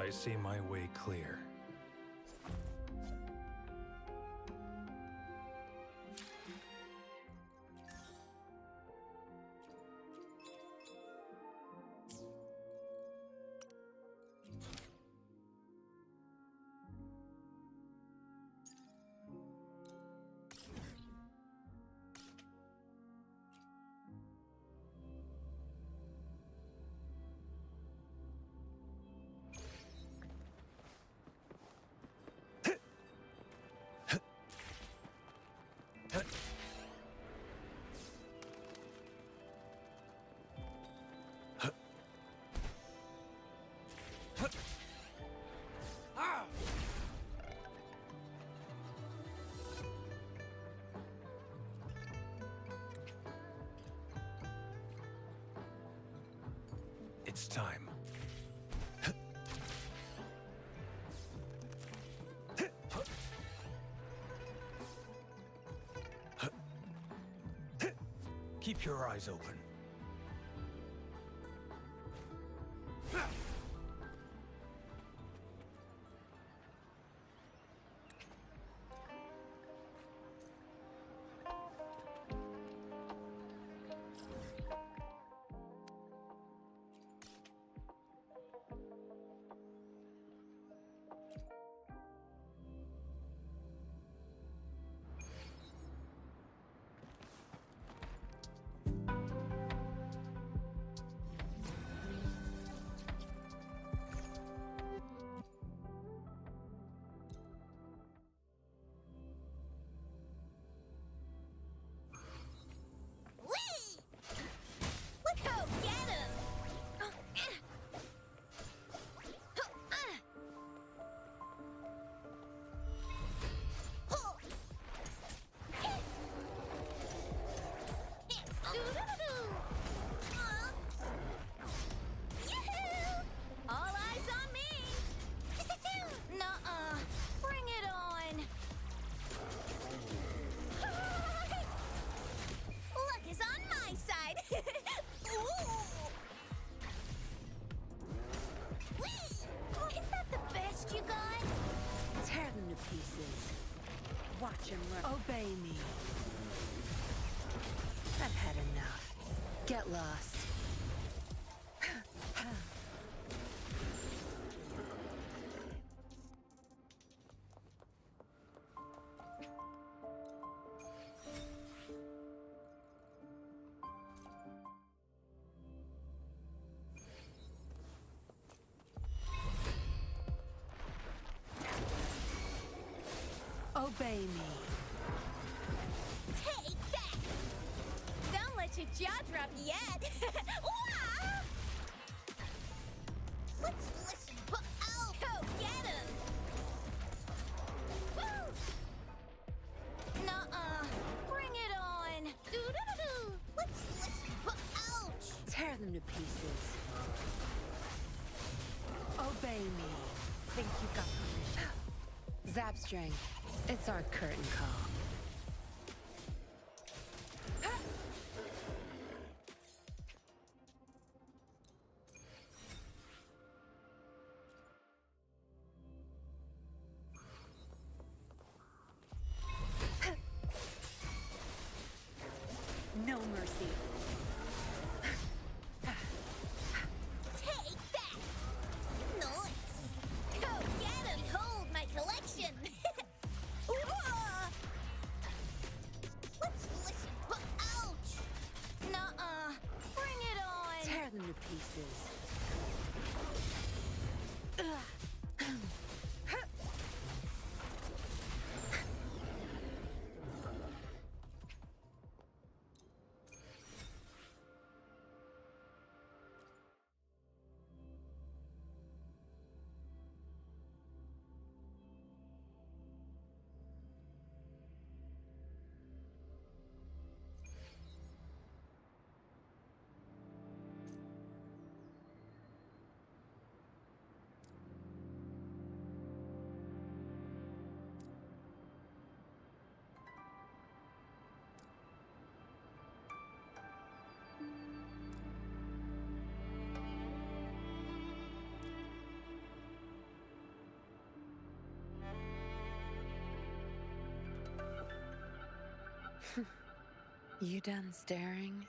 I see my way clear. It's time. Keep your eyes open. Whee! Look how get him! All eyes on me! Nuh-uh. Bring it on! Luck is on my side! Ooh! Whee! Is that the best you got? Tear them to pieces. Watch him learn. Obey me. I've had enough. Get lost. Obey me. Take that! Don't let your jaw drop yet! Wah! Let's listen. Oh, go get him! Woo! Nuh-uh. Bring it on! Do-do-do-do! Let's listen. Ouch! Tear them to pieces. Obey me. Think you got permission? Zapstring, it's our curtain call. No mercy. Take that! Nice! Go get him! Behold my collection! Whoa! Let's listen. Ouch! Nuh-uh. Bring it on! Tear them to pieces. You done staring?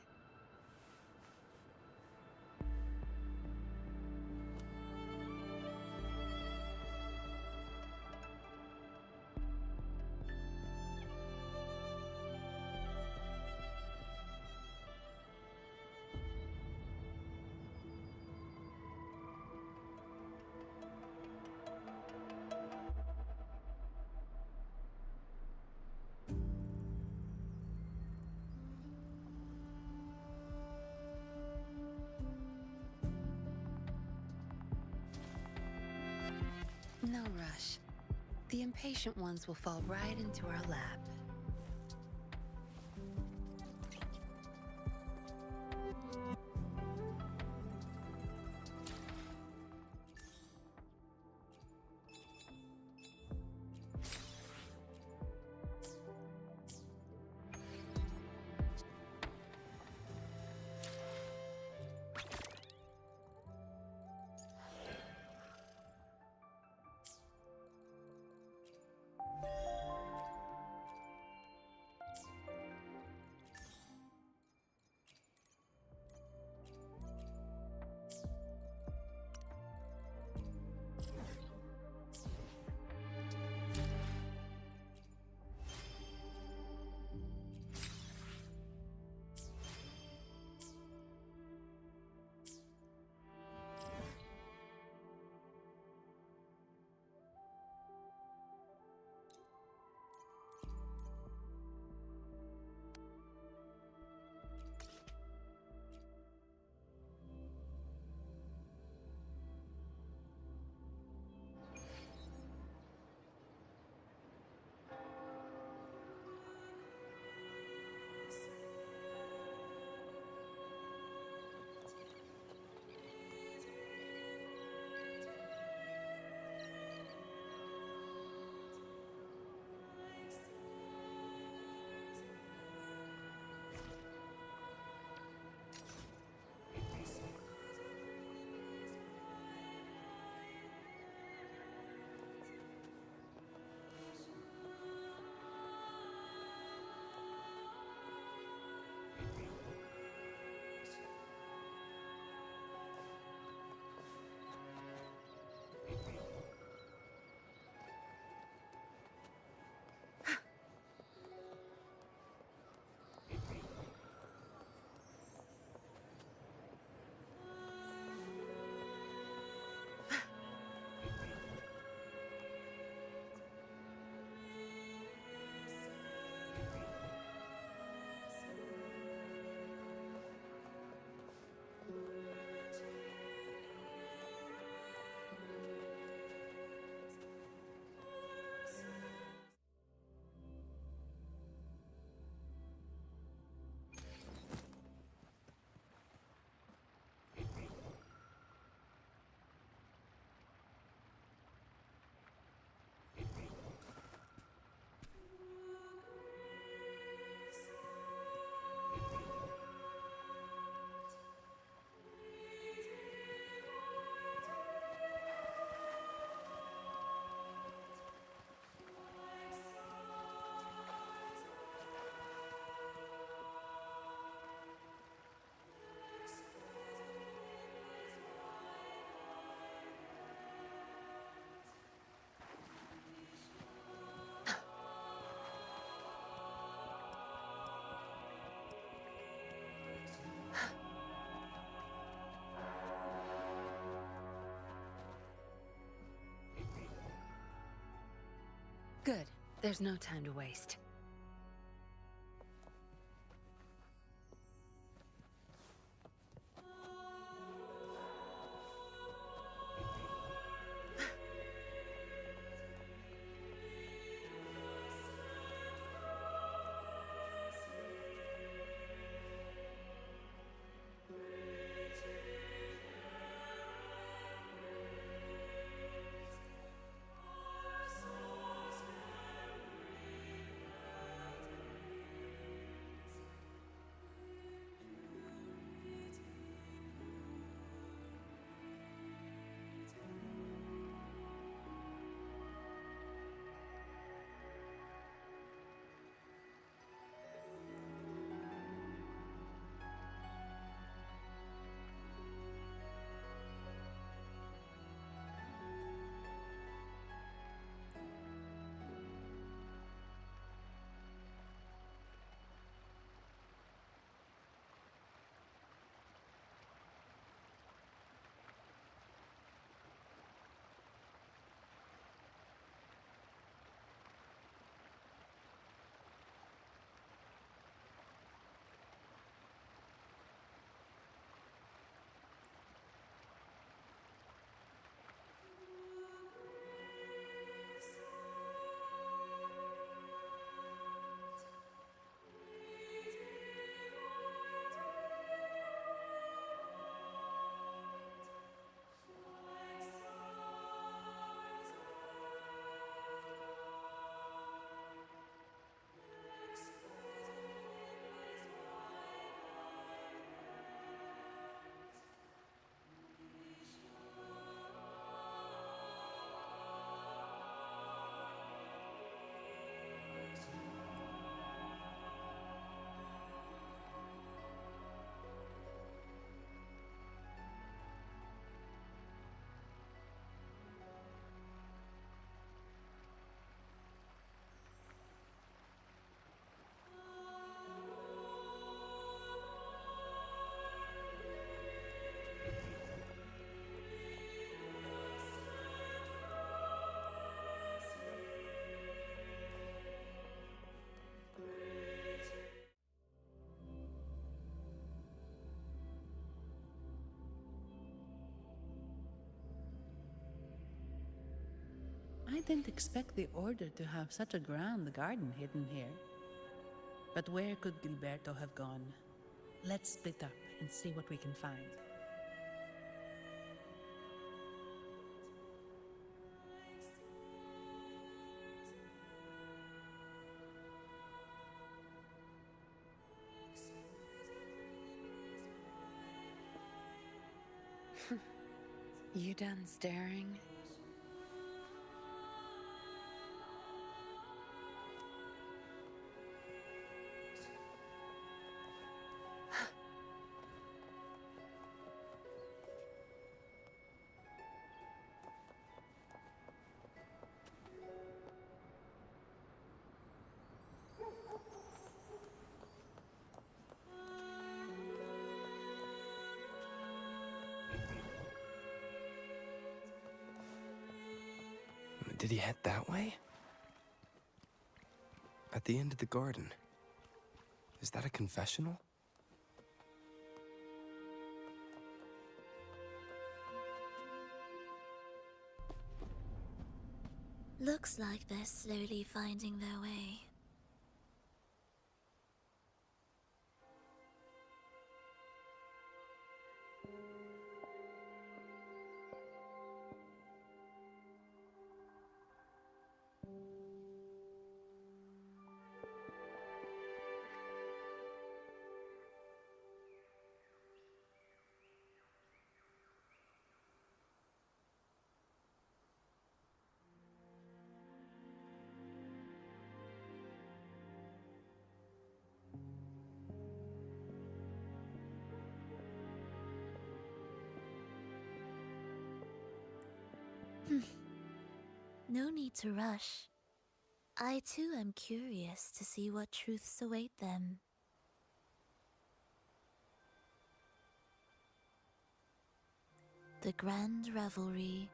No rush. The impatient ones will fall right into our lap. Good. There's no time to waste. I didn't expect the Order to have such a grand garden hidden here. But where could Gilberto have gone? Let's split up and see what we can find. You done staring? Did he head that way? At the end of the garden. Is that a confessional? Looks like they're slowly finding their way. No need to rush. I too am curious to see what truths await them. The grand revelry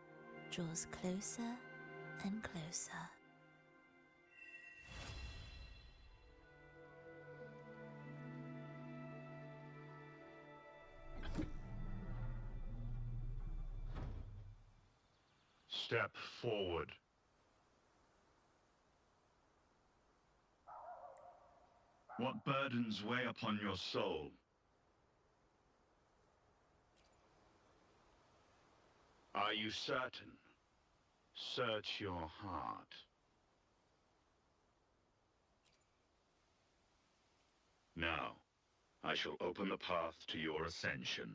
draws closer and closer. Step forward. What burdens weigh upon your soul? Are you certain? Search your heart. Now, I shall open the path to your ascension.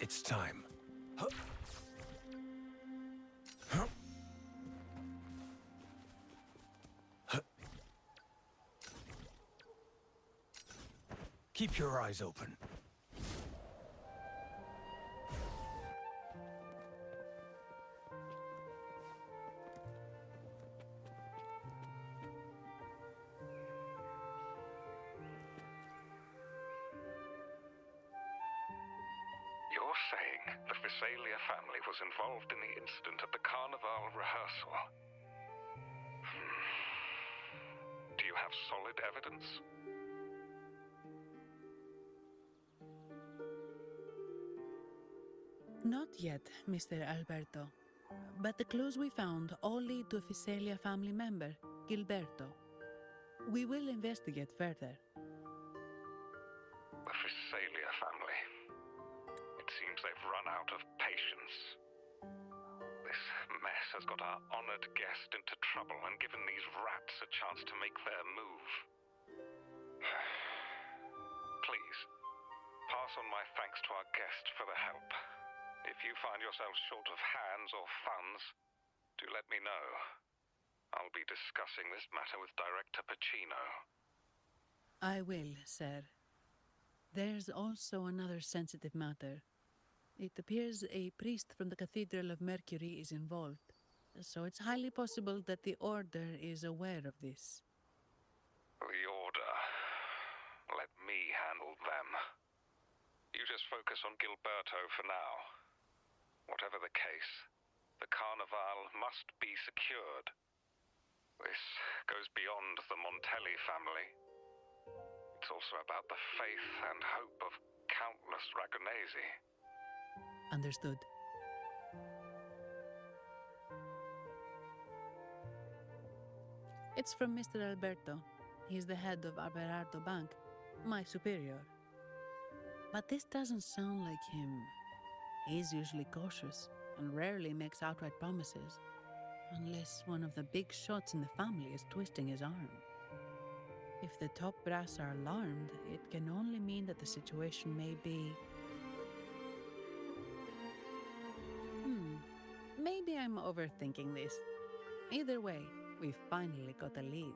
It's time. Keep your eyes open. You're saying the Visalia family was involved in the incident at the Carnival rehearsal? Do you have solid evidence? Not yet, Mr. Alberto. But the clues we found all lead to a Visalia family member, Gilberto. We will investigate further. The Visalia family. It seems they've run out of patience. This mess has got our honored guest into trouble and given these rats a chance to make their move. Please, pass on my thanks to our guest for the help. If you find yourself short of hands or funds, do let me know. I'll be discussing this matter with Director Pacino. I will, sir. There's also another sensitive matter. It appears a priest from the Cathedral of Mercury is involved, so it's highly possible that the Order is aware of this. The Order. Let me handle them. You just focus on Gilberto for now. Whatever the case, the Carnival must be secured. This goes beyond the Montelli family. It's also about the faith and hope of countless Ragonesi. Understood. It's from Mr. Alberto. He's the head of Averardo Bank, my superior. But this doesn't sound like him. He's usually cautious and rarely makes outright promises, unless one of the big shots in the family is twisting his arm. If the top brass are alarmed, it can only mean that the situation may be... Maybe I'm overthinking this. Either way, we've finally got a lead.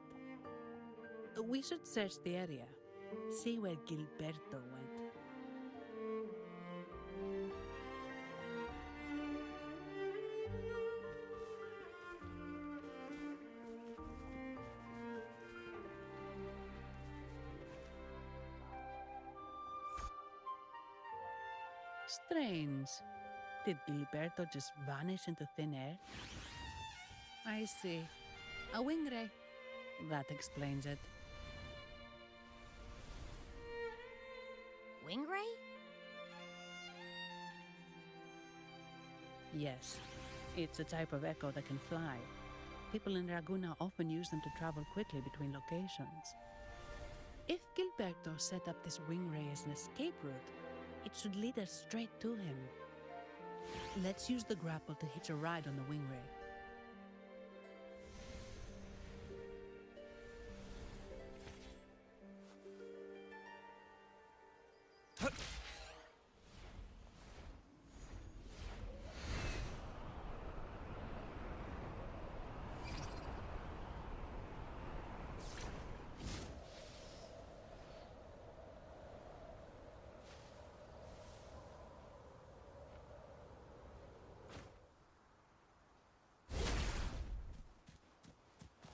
We should search the area, see where Gilberto went. Strange. Did Gilberto just vanish into thin air? I see. A wing ray. That explains it. Wing ray? Yes. It's a type of echo that can fly. People in Raguna often use them to travel quickly between locations. If Gilberto set up this wing ray as an escape route, it should lead us straight to him. Let's use the grapple to hitch a ride on the wing ray.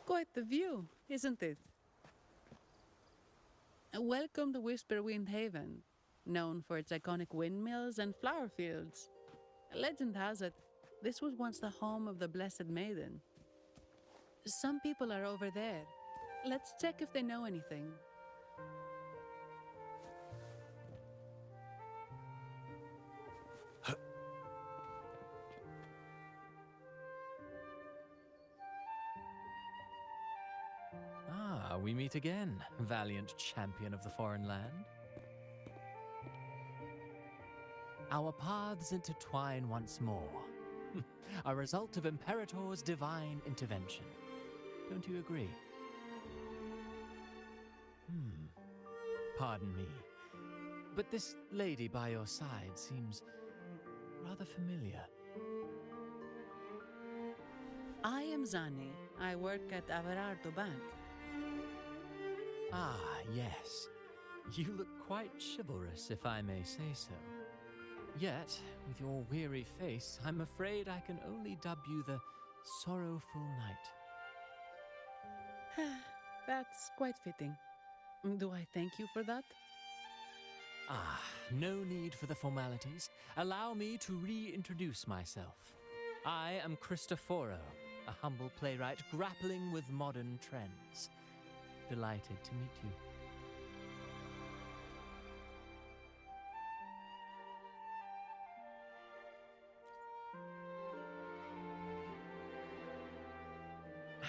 Quite the view, isn't it? Welcome to Whisperwind Haven, known for its iconic windmills and flower fields. Legend has it, this was once the home of the Blessed Maiden. Some people are over there. Let's check if they know anything. Ah, we meet again, valiant champion of the foreign land. Our paths intertwine once more, A result of Imperator's divine intervention. Don't you agree? Pardon me, but this lady by your side seems rather familiar. I am Zani. I work at Averardo Bank. Ah, yes. You look quite chivalrous, if I may say so. Yet, with your weary face, I'm afraid I can only dub you the Sorrowful Knight. That's quite fitting. Do I thank you for that? Ah, no need for the formalities. Allow me to reintroduce myself. I am Cristoforo, a humble playwright grappling with modern trends. Delighted to meet you.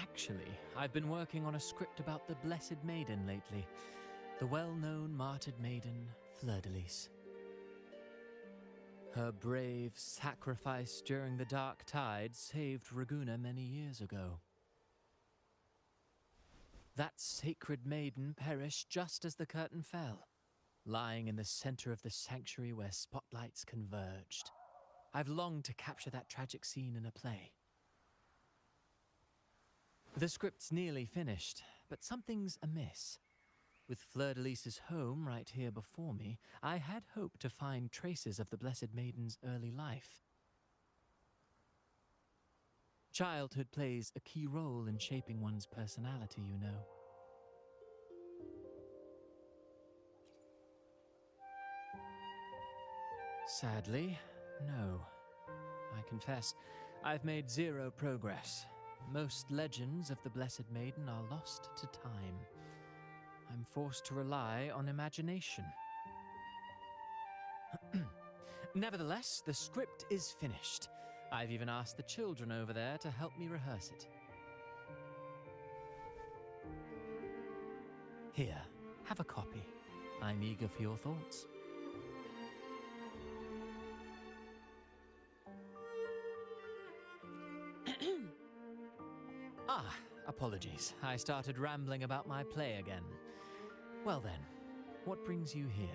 Actually, I've been working on a script about the Blessed Maiden lately. The well-known martyred maiden, Fleur-de-Lis. Her brave sacrifice during the Dark Tide saved Raguna many years ago. That sacred maiden perished just as the curtain fell, lying in the center of the sanctuary where spotlights converged. I've longed to capture that tragic scene in a play. The script's nearly finished, but something's amiss. With Fleur-de-Lis's home right here before me, I had hoped to find traces of the Blessed Maiden's early life. Childhood plays a key role in shaping one's personality, you know. Sadly, no. I confess, I've made zero progress. Most legends of the Blessed Maiden are lost to time. I'm forced to rely on imagination. Nevertheless, the script is finished. I've even asked the children over there to help me rehearse it. Here, have a copy. I'm eager for your thoughts. Apologies. I started rambling about my play again. Well then, what brings you here?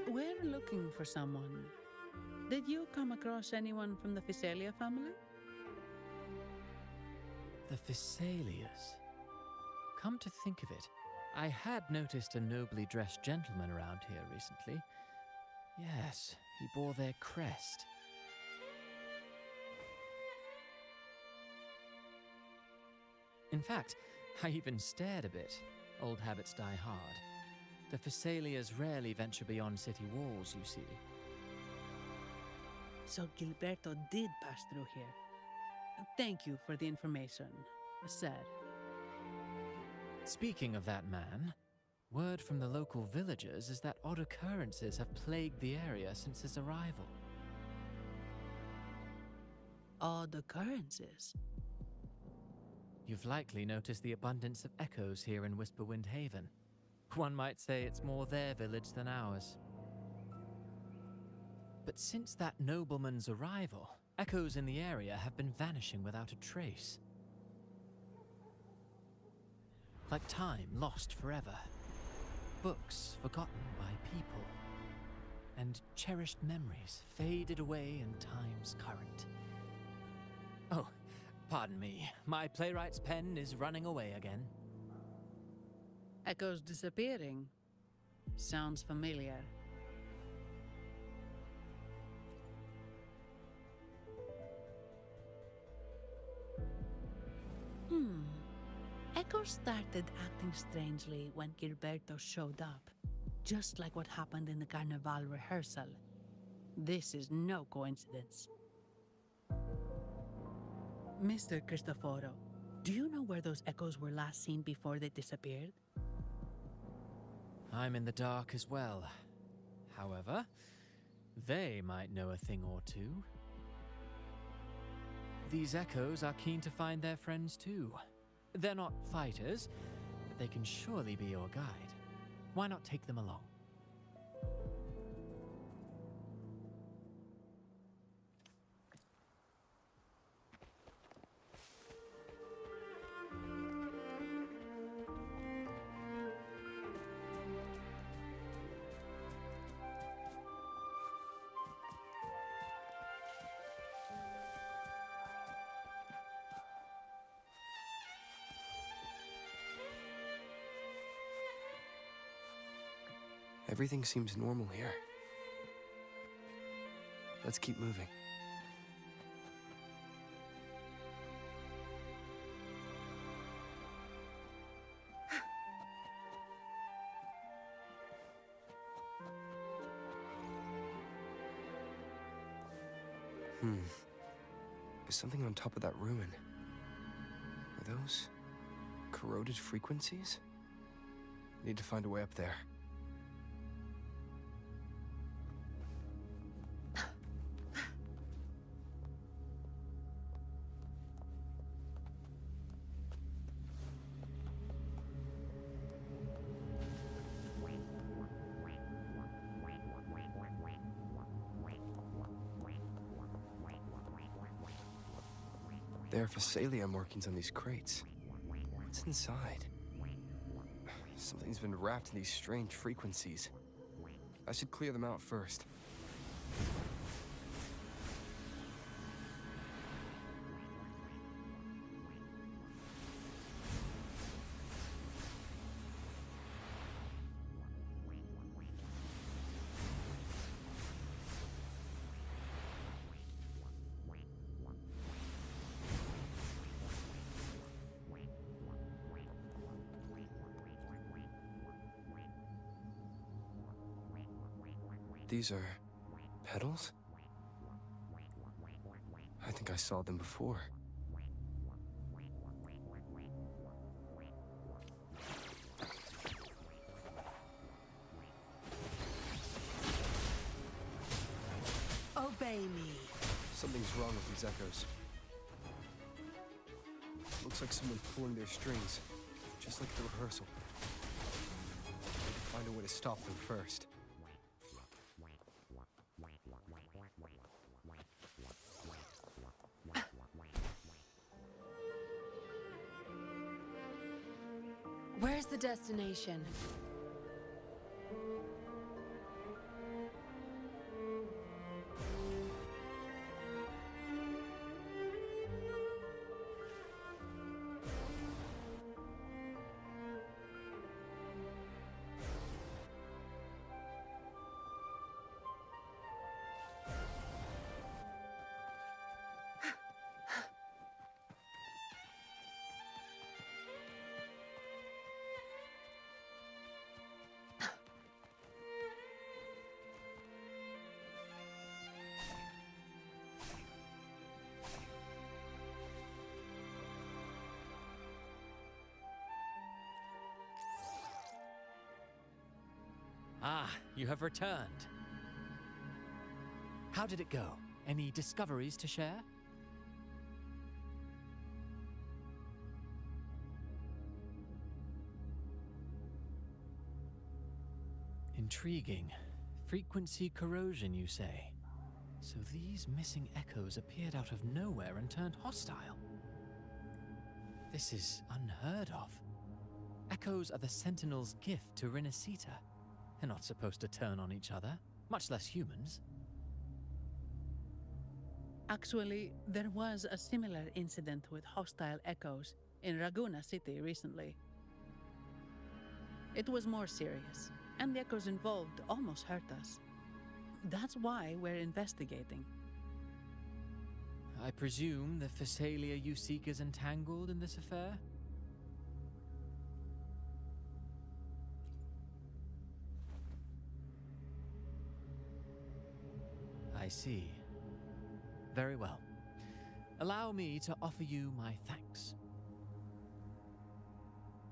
We're looking for someone. Did you come across anyone from the Physalia family? The Physalias. Come to think of it, I had noticed a nobly dressed gentleman around here recently. Yes, he bore their crest. In fact, I even stared a bit. Old habits die hard. The Physalias rarely venture beyond city walls, you see. So Gilberto did pass through here. Thank you for the information, sir. Speaking of that man, word from the local villagers is that odd occurrences have plagued the area since his arrival. Odd occurrences? You've likely noticed the abundance of echoes here in Whisperwind Haven. One might say it's more their village than ours. But since that nobleman's arrival, echoes in the area have been vanishing without a trace. Like time lost forever. Books forgotten by people. And cherished memories faded away in time's current. Oh, pardon me. My playwright's pen is running away again. Echoes disappearing. Sounds familiar. Echoes started acting strangely when Gilberto showed up, just like what happened in the Carnival rehearsal. This is no coincidence. Mr. Cristoforo, do you know where those echoes were last seen before they disappeared? I'm in the dark as well. However, they might know a thing or two. These echoes are keen to find their friends too. They're not fighters, but they can surely be your guide. Why not take them along? Everything seems normal here. Let's keep moving. There's something on top of that ruin. Are those corroded frequencies? Need to find a way up there. There are Phasalia markings on these crates. What's inside? Something's been wrapped in these strange frequencies. I should clear them out first. These are petals? I think I saw them before. Obey me. Something's wrong with these echoes. Looks like someone's pulling their strings, just like the rehearsal. I need to find a way to stop them first. Where's the destination? Ah, you have returned. How did it go? Any discoveries to share? Intriguing. Frequency corrosion, you say? So these missing echoes appeared out of nowhere and turned hostile. This is unheard of. Echoes are the Sentinel's gift to Rinasita. They're not supposed to turn on each other, much less humans. Actually, there was a similar incident with hostile echoes in Raguna City recently. It was more serious, and the echoes involved almost hurt us. That's why we're investigating. I presume the Phasalia you seek is entangled in this affair? I see. Very well. Allow me to offer you my thanks.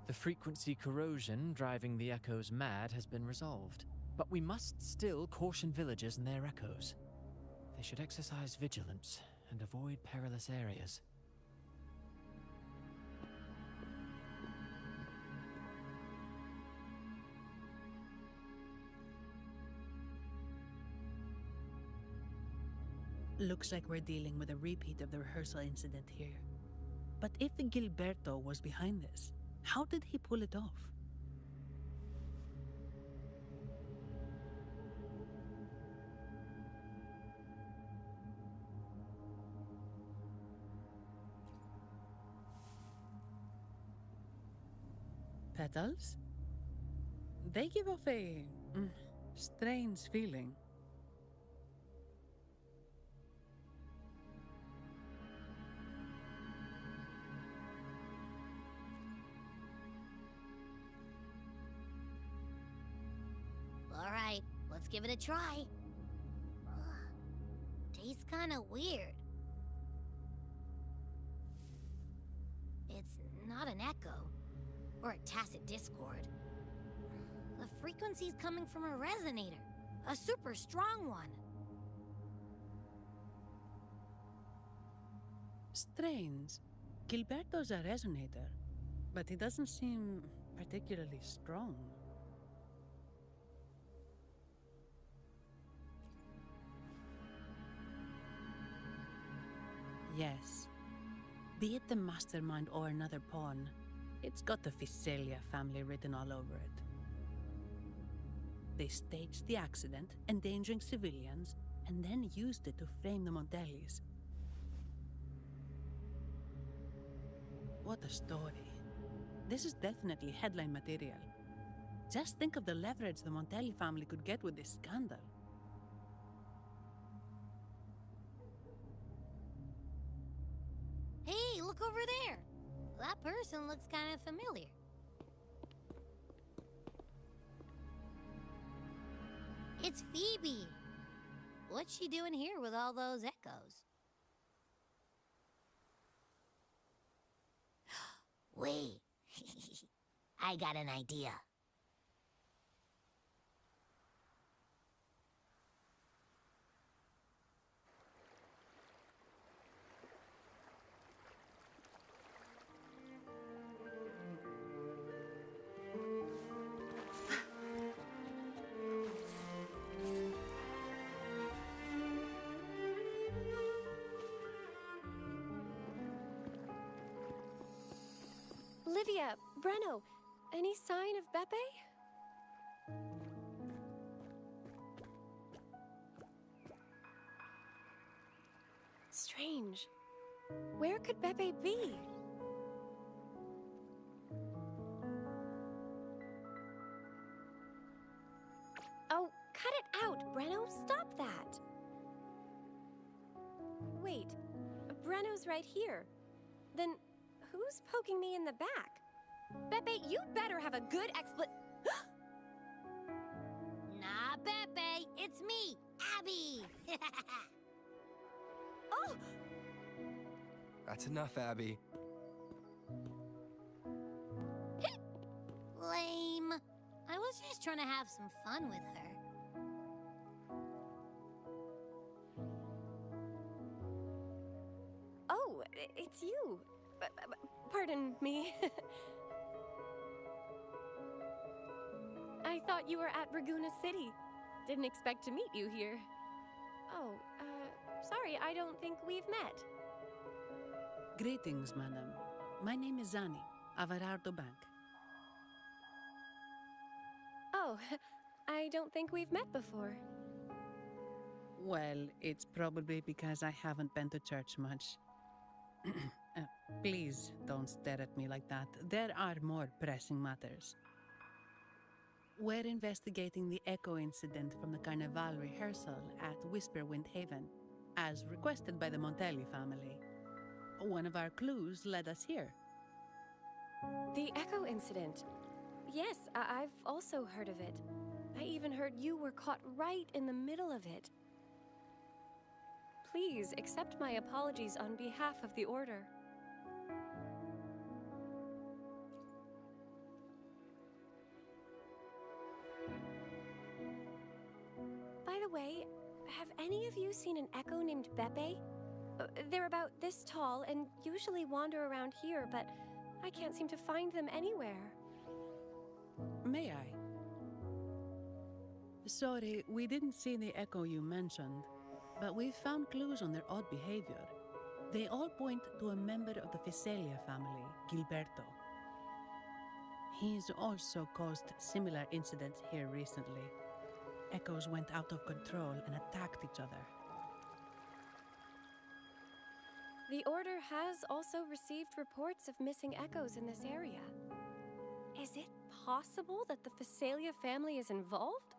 The frequency corrosion driving the echoes mad has been resolved, but we must still caution villagers and their echoes. They should exercise vigilance and avoid perilous areas. Looks like we're dealing with a repeat of the rehearsal incident here. But if Gilberto was behind this, how did he pull it off? Petals? They give off a Strange feeling. All right, let's give it a try. Tastes kind of weird. It's not an echo or a tacit discord. The frequency's coming from a resonator, a super strong one. Strange. Gilberto's a resonator, but he doesn't seem particularly strong. Yes. Be it the mastermind or another pawn, it's got the Visalia family written all over it. They staged the accident, endangering civilians, and then used it to frame the Montellis. What a story. This is definitely headline material. Just think of the leverage the Montelli family could get with this scandal. Hey, look over there. That person looks kind of familiar. It's Phoebe. What's she doing here with all those echoes? Wait. I got an idea. Livia, Breno, any sign of Beppe? Strange. Where could Beppe be? Oh, cut it out, Breno. Stop that. Wait, Breno's right here. Then who's poking me in the back? Beppe, you better have a good Nah, Pepe, it's me, Abby. Oh! That's enough, Abby. Lame. I was just trying to have some fun with her. Oh, it's you. Pardon me. I thought you were at Raguna City. Didn't expect to meet you here. Oh, sorry, I don't think we've met. Greetings, madam. My name is Zani, Averardo Bank. Oh, I don't think we've met before. Well, it's probably because I haven't been to church much. Please don't stare at me like that. There are more pressing matters. We're investigating the echo incident from the Carnival rehearsal at Whisperwind Haven, as requested by the Montelli family. One of our clues led us here. The Echo incident. Yes, I've also heard of it. I even heard you were caught right in the middle of it. Please accept my apologies on behalf of the Order. By the way, have any of you seen an Echo named Beppe? They're about this tall and usually wander around here, but I can't seem to find them anywhere. May I? Sorry, we didn't see the echo you mentioned, but we found clues on their odd behavior. They all point to a member of the Visalia family, Gilberto. He's also caused similar incidents here recently. Echoes went out of control and attacked each other. The Order has also received reports of missing echoes in this area. Is it possible that the Visalia family is involved?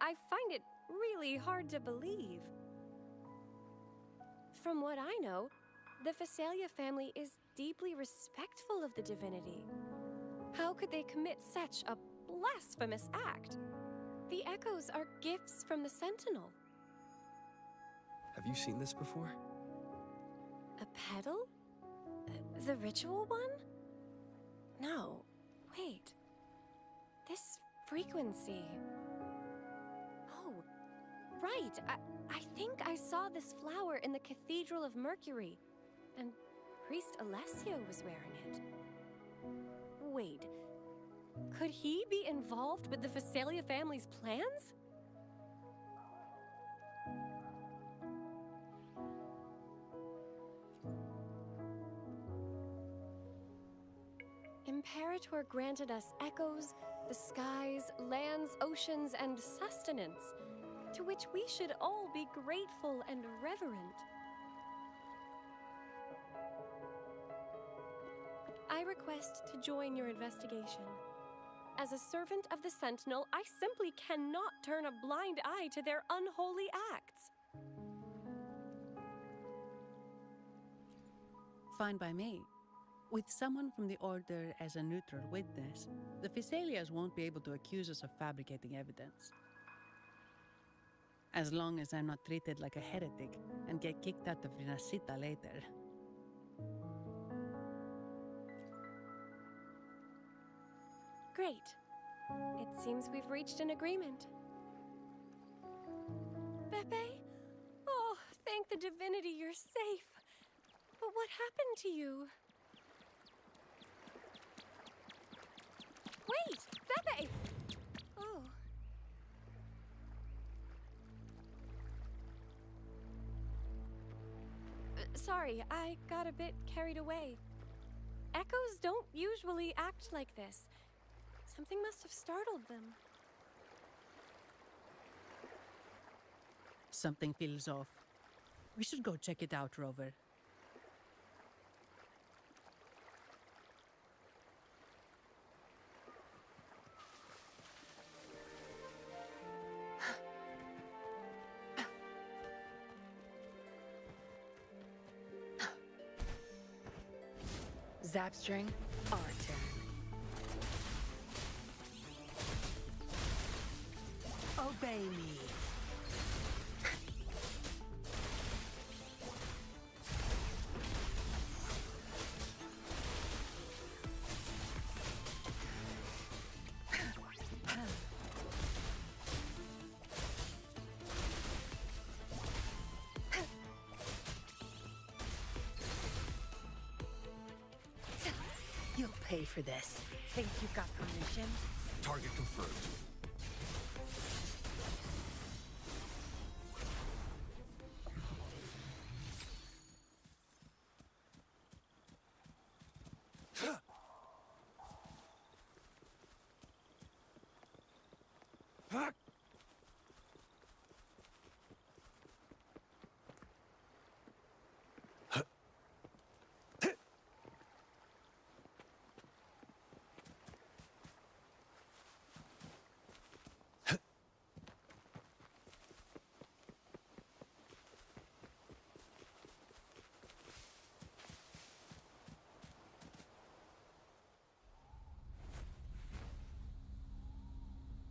I find it really hard to believe. From what I know, the Phasalia family is deeply respectful of the divinity. How could they commit such a blasphemous act? The echoes are gifts from the Sentinel. Have you seen this before? A pedal? The ritual one? No. Wait. This frequency. Oh, right. I think I saw this flower in the Cathedral of Mercury, and Priest Alessio was wearing it. Wait. Could he be involved with the Phasalia family's plans? Imperator granted us echoes, the skies, lands, oceans, and sustenance, to which we should all be grateful and reverent. I request to join your investigation. As a servant of the Sentinel, I simply cannot turn a blind eye to their unholy acts. Fine by me. With someone from the Order as a neutral witness, the Phasalias won't be able to accuse us of fabricating evidence. As long as I'm not treated like a heretic and get kicked out of Rinascita later. Great. It seems we've reached an agreement. Beppe? Oh, thank the divinity you're safe. But what happened to you? Wait! Beppe! Oh. Sorry, I got a bit carried away. Echoes don't usually act like this. Something must have startled them. Something feels off. We should go check it out, Rover. Zapstring, our turn. Obey me. You'll pay for this. Think you got permission? Target confirmed.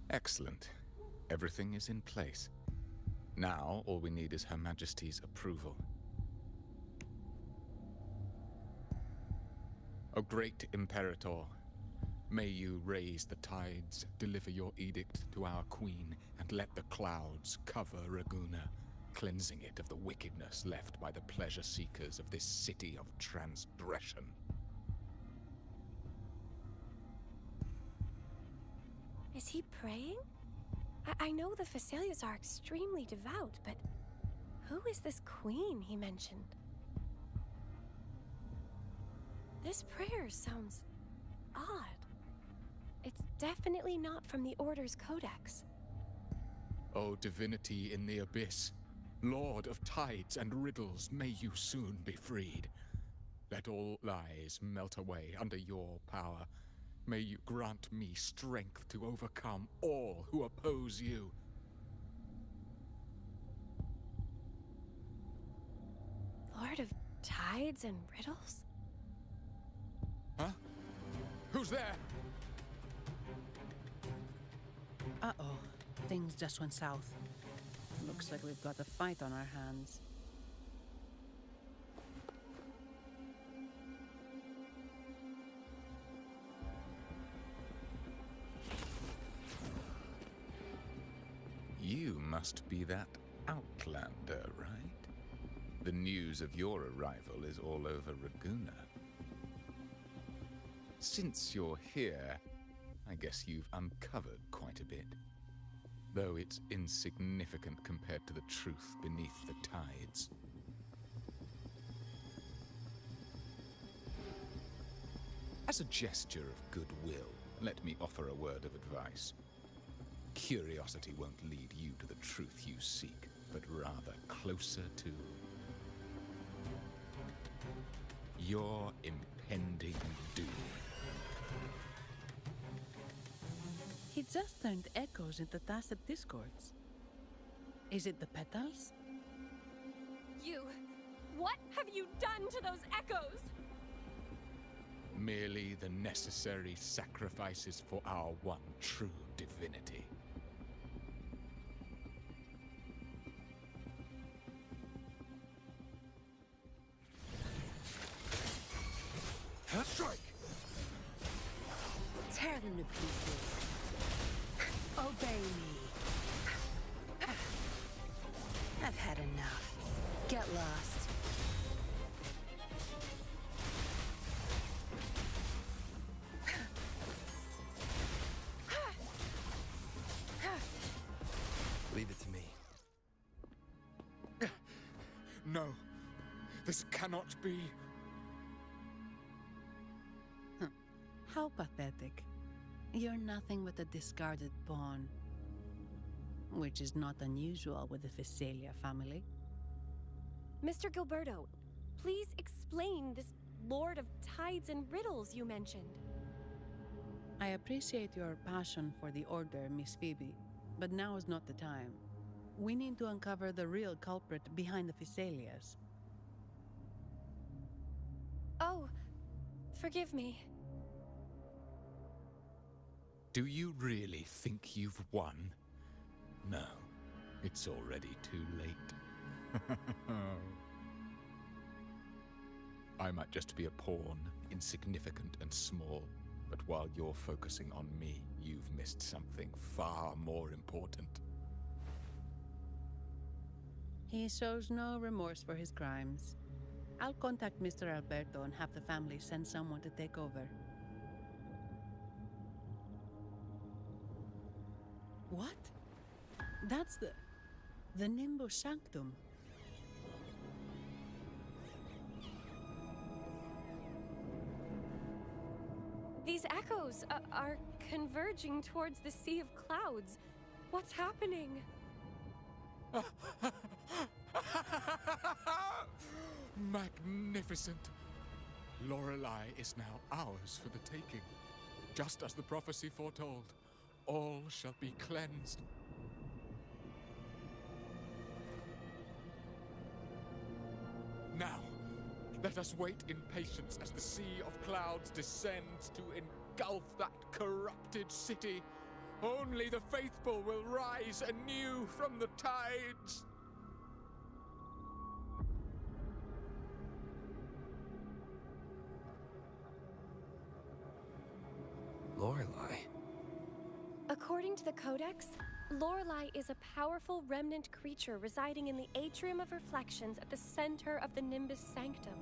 Excellent. Everything is in place. Now, all we need is Her Majesty's approval. O great Imperator, may you raise the tides, deliver your edict to our queen, and let the clouds cover Raguna, cleansing it of the wickedness left by the pleasure seekers of this city of transgression. Is he praying? I know the Phasalias are extremely devout, but who is this queen he mentioned? This prayer sounds odd. It's definitely not from the Order's codex. O divinity in the abyss, Lord of tides and riddles, may you soon be freed. Let all lies melt away under your power. May you grant me strength to overcome all who oppose you. tides and riddles? Huh? Who's there? Uh-oh. Things just went south. Looks like we've got a fight on our hands. You must be that outlander, right? The news of your arrival is all over Raguna. Since you're here, I guess you've uncovered quite a bit. Though it's insignificant compared to the truth beneath the tides. As a gesture of goodwill, let me offer a word of advice. Curiosity won't lead you to the truth you seek, but rather closer to your impending doom. He just turned echoes into tacit discords. Is it the petals? What have you done to those echoes? Merely the necessary sacrifices for our one true divinity. Strike! Tear them to pieces. Obey me. I've had enough. Get lost. Leave it to me. No, this cannot be. How pathetic. You're nothing but a discarded pawn. Which is not unusual with the Phasalia family. Mr. Gilberto, please explain this Lord of Tides and Riddles you mentioned. I appreciate your passion for the Order, Miss Phoebe, but now is not the time. We need to uncover the real culprit behind the Phasalias. Oh, forgive me. Do you really think you've won? No, it's already too late. I might just be a pawn, insignificant and small, but while you're focusing on me, you've missed something far more important. He shows no remorse for his crimes. I'll contact Mr. Alberto and have the family send someone to take over. What? That's the Nimbus Sanctum. These echoes are converging towards the Sea of Clouds. What's happening? Magnificent! Lorelei is now ours for the taking. Just as the prophecy foretold, all shall be cleansed. Now, let us wait in patience as the Sea of Clouds descends to engulf that corrupted city. Only the faithful will rise anew from the tides. Lorelei? According to the Codex, Lorelei is a powerful remnant creature residing in the Atrium of Reflections at the center of the Nimbus Sanctum.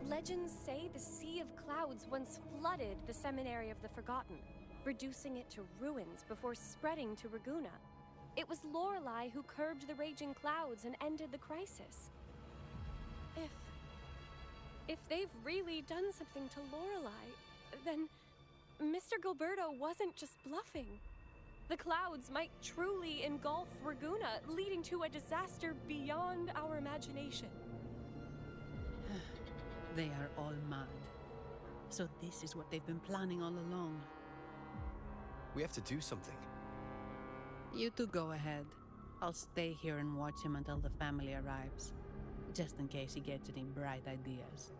Legends say the Sea of Clouds once flooded the Seminary of the Forgotten, reducing it to ruins before spreading to Raguna. It was Lorelei who curbed the raging clouds and ended the crisis. If they've really done something to Lorelei, then Mr. Gilberto wasn't just bluffing. The clouds might truly engulf Raguna, leading to a disaster beyond our imagination. They are all mad. So this is what they've been planning all along. We have to do something. You two go ahead. I'll stay here and watch him until the family arrives. just in case he gets any bright ideas.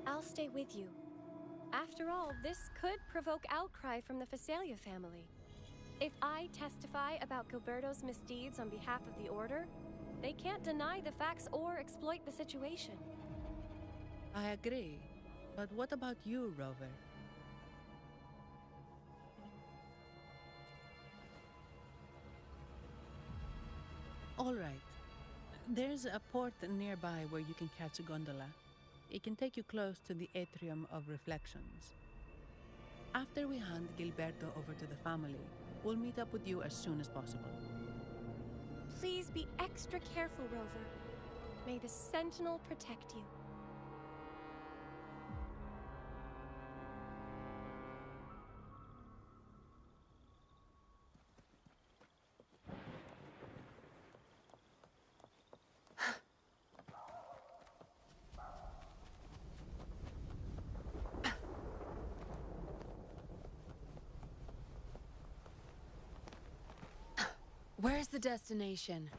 I'll stay with you. After all, this could provoke outcry from the Phasalia family. If I testify about Gilberto's misdeeds on behalf of the Order, they can't deny the facts or exploit the situation. I agree. But what about you, Rover? All right. There's a port nearby where you can catch a gondola. It can take you close to the Atrium of Reflections. After we hand Gilberto over to the family, we'll meet up with you as soon as possible. Please be extra careful, Rover. May the Sentinel protect you. Where's the destination?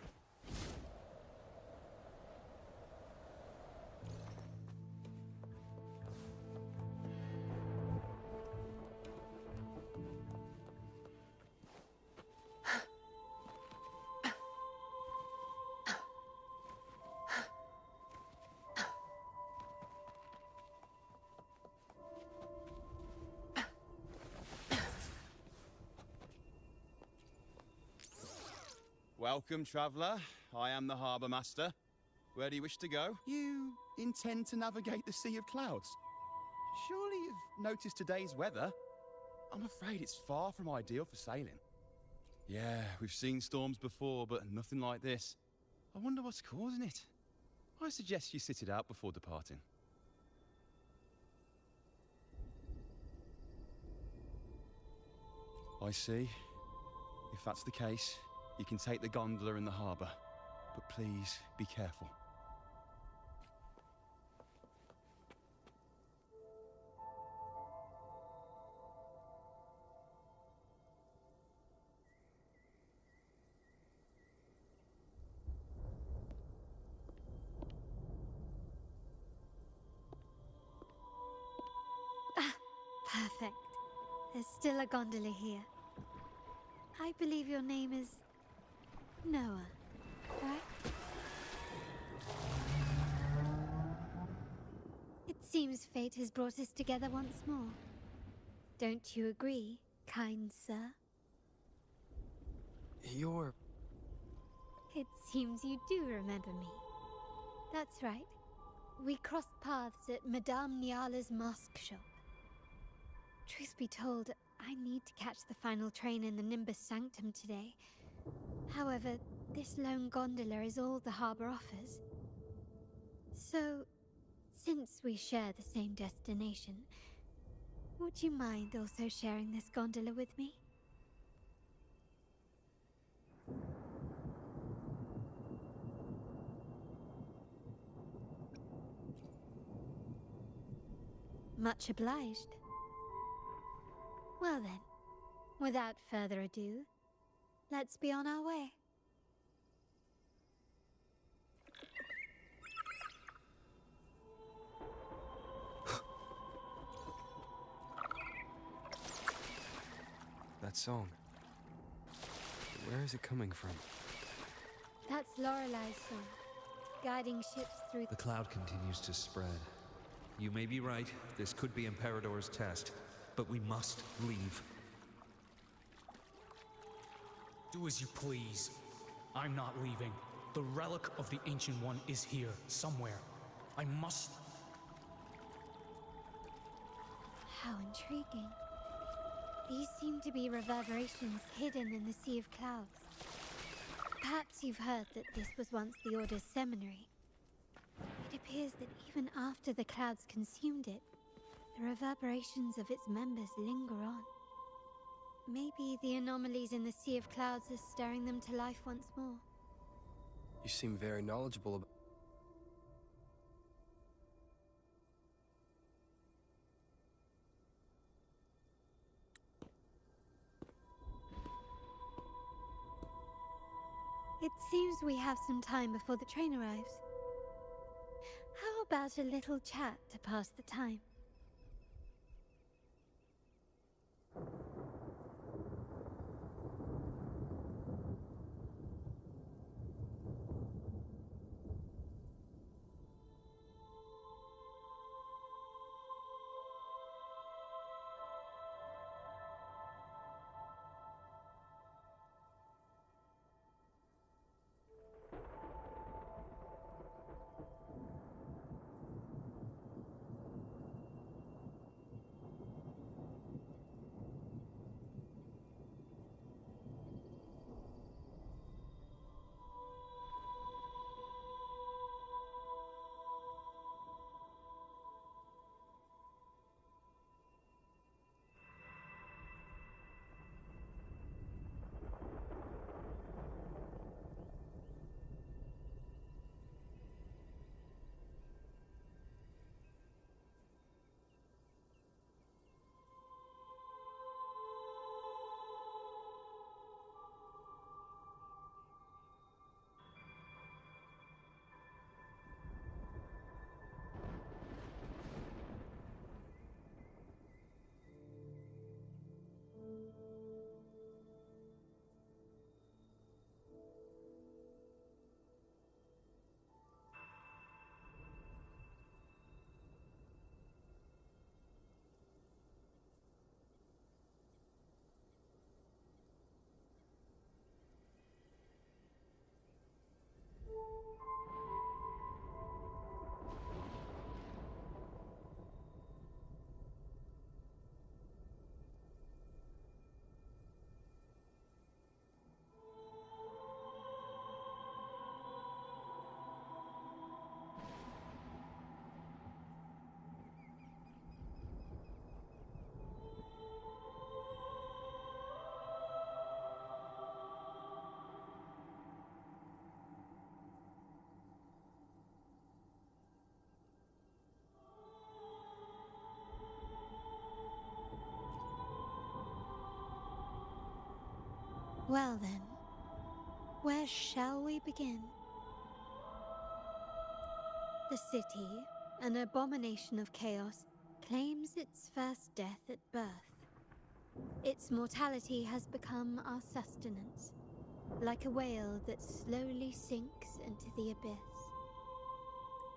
Welcome, traveller. I am the Harbour Master. Where do you wish to go? You intend to navigate the Sea of Clouds? Surely you've noticed today's weather? I'm afraid it's far from ideal for sailing. Yeah, we've seen storms before, but nothing like this. I wonder what's causing it. I suggest you sit it out before departing. I see. If that's the case, you can take the gondola in the harbour, but please be careful. Perfect. There's still a gondola here. I believe your name is Noah, right? It seems fate has brought us together once more. Don't you agree, kind sir? You're... It seems you do remember me. That's right. We crossed paths at Madame Niala's mosque shop. Truth be told, I need to catch the final train in the Nimbus Sanctum today. However, this lone gondola is all the harbour offers. So, since we share the same destination, would you mind also sharing this gondola with me? Much obliged. Well then, without further ado, let's be on our way. That song. Where is it coming from? That's Lorelai's song, guiding ships through The cloud continues to spread. You may be right, this could be Imperador's test, but we must leave. Do as you please. I'm not leaving. The relic of the Ancient One is here, somewhere. I must... How intriguing. These seem to be reverberations hidden in the Sea of Clouds. Perhaps you've heard that this was once the Order's seminary. It appears that even after the clouds consumed it, the reverberations of its members linger on. Maybe the anomalies in the Sea of Clouds are stirring them to life once more. You seem very knowledgeable about... It seems we have some time before the train arrives. How about a little chat to pass the time? Well then, where shall we begin? The city, an abomination of chaos, claims its first death at birth. Its mortality has become our sustenance, like a whale that slowly sinks into the abyss.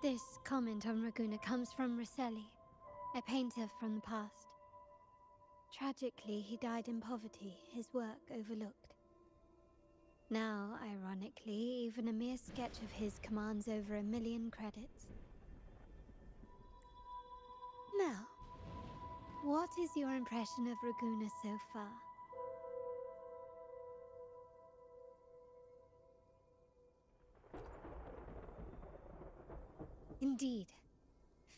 This comment on Raguna comes from Rosselli, a painter from the past. Tragically, he died in poverty, his work overlooked. Now, ironically, even a mere sketch of his commands over 1 million credits. Now, what is your impression of Raguna so far? Indeed,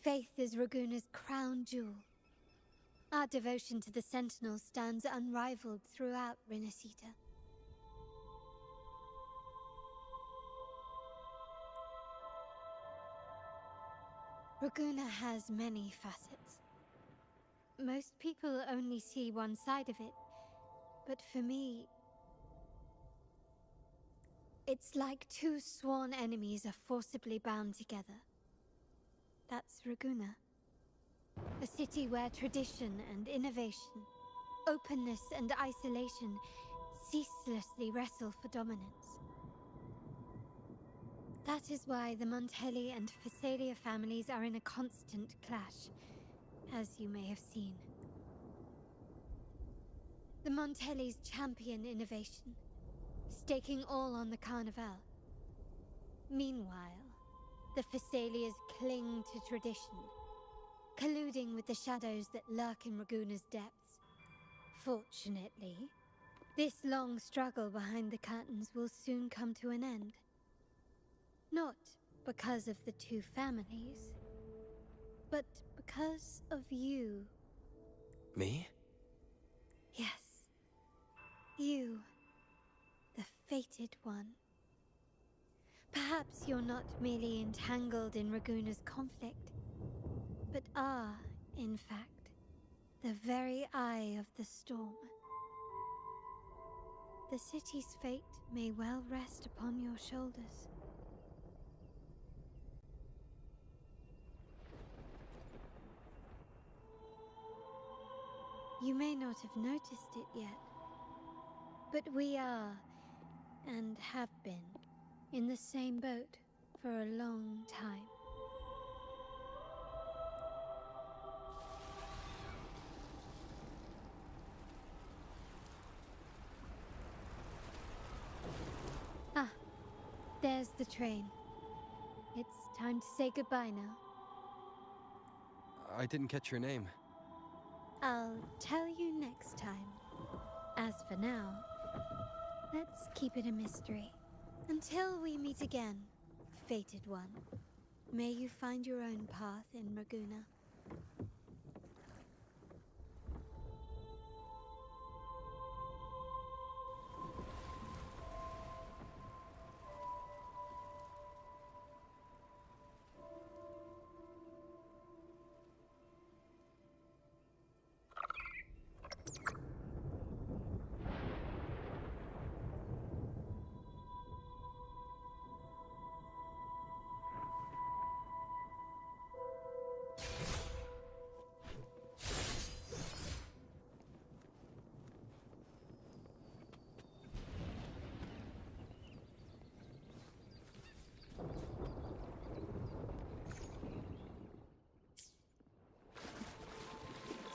faith is Raguna's crown jewel. Our devotion to the Sentinels stands unrivaled throughout Renacita. Raguna has many facets. Most people only see one side of it, but for me, it's like two sworn enemies are forcibly bound together. That's Raguna. A city where tradition and innovation, openness and isolation ceaselessly wrestle for dominance. That is why the Montelli and Phasalia families are in a constant clash, as you may have seen. The Montellis champion innovation, staking all on the Carnival. Meanwhile, the Phasalias cling to tradition, colluding with the shadows that lurk in Raguna's depths. Fortunately, this long struggle behind the curtains will soon come to an end. Not because of the two families, but because of you. Me? Yes. You, the fated one. Perhaps you're not merely entangled in Raguna's conflict, but are, in fact, the very eye of the storm. The city's fate may well rest upon your shoulders. You may not have noticed it yet, but we are, and have been, in the same boat for a long time. Ah, there's the train. It's time to say goodbye now. I didn't catch your name. I'll tell you next time. As for now, let's keep it a mystery. Until we meet again, fated one. May you find your own path in Raguna.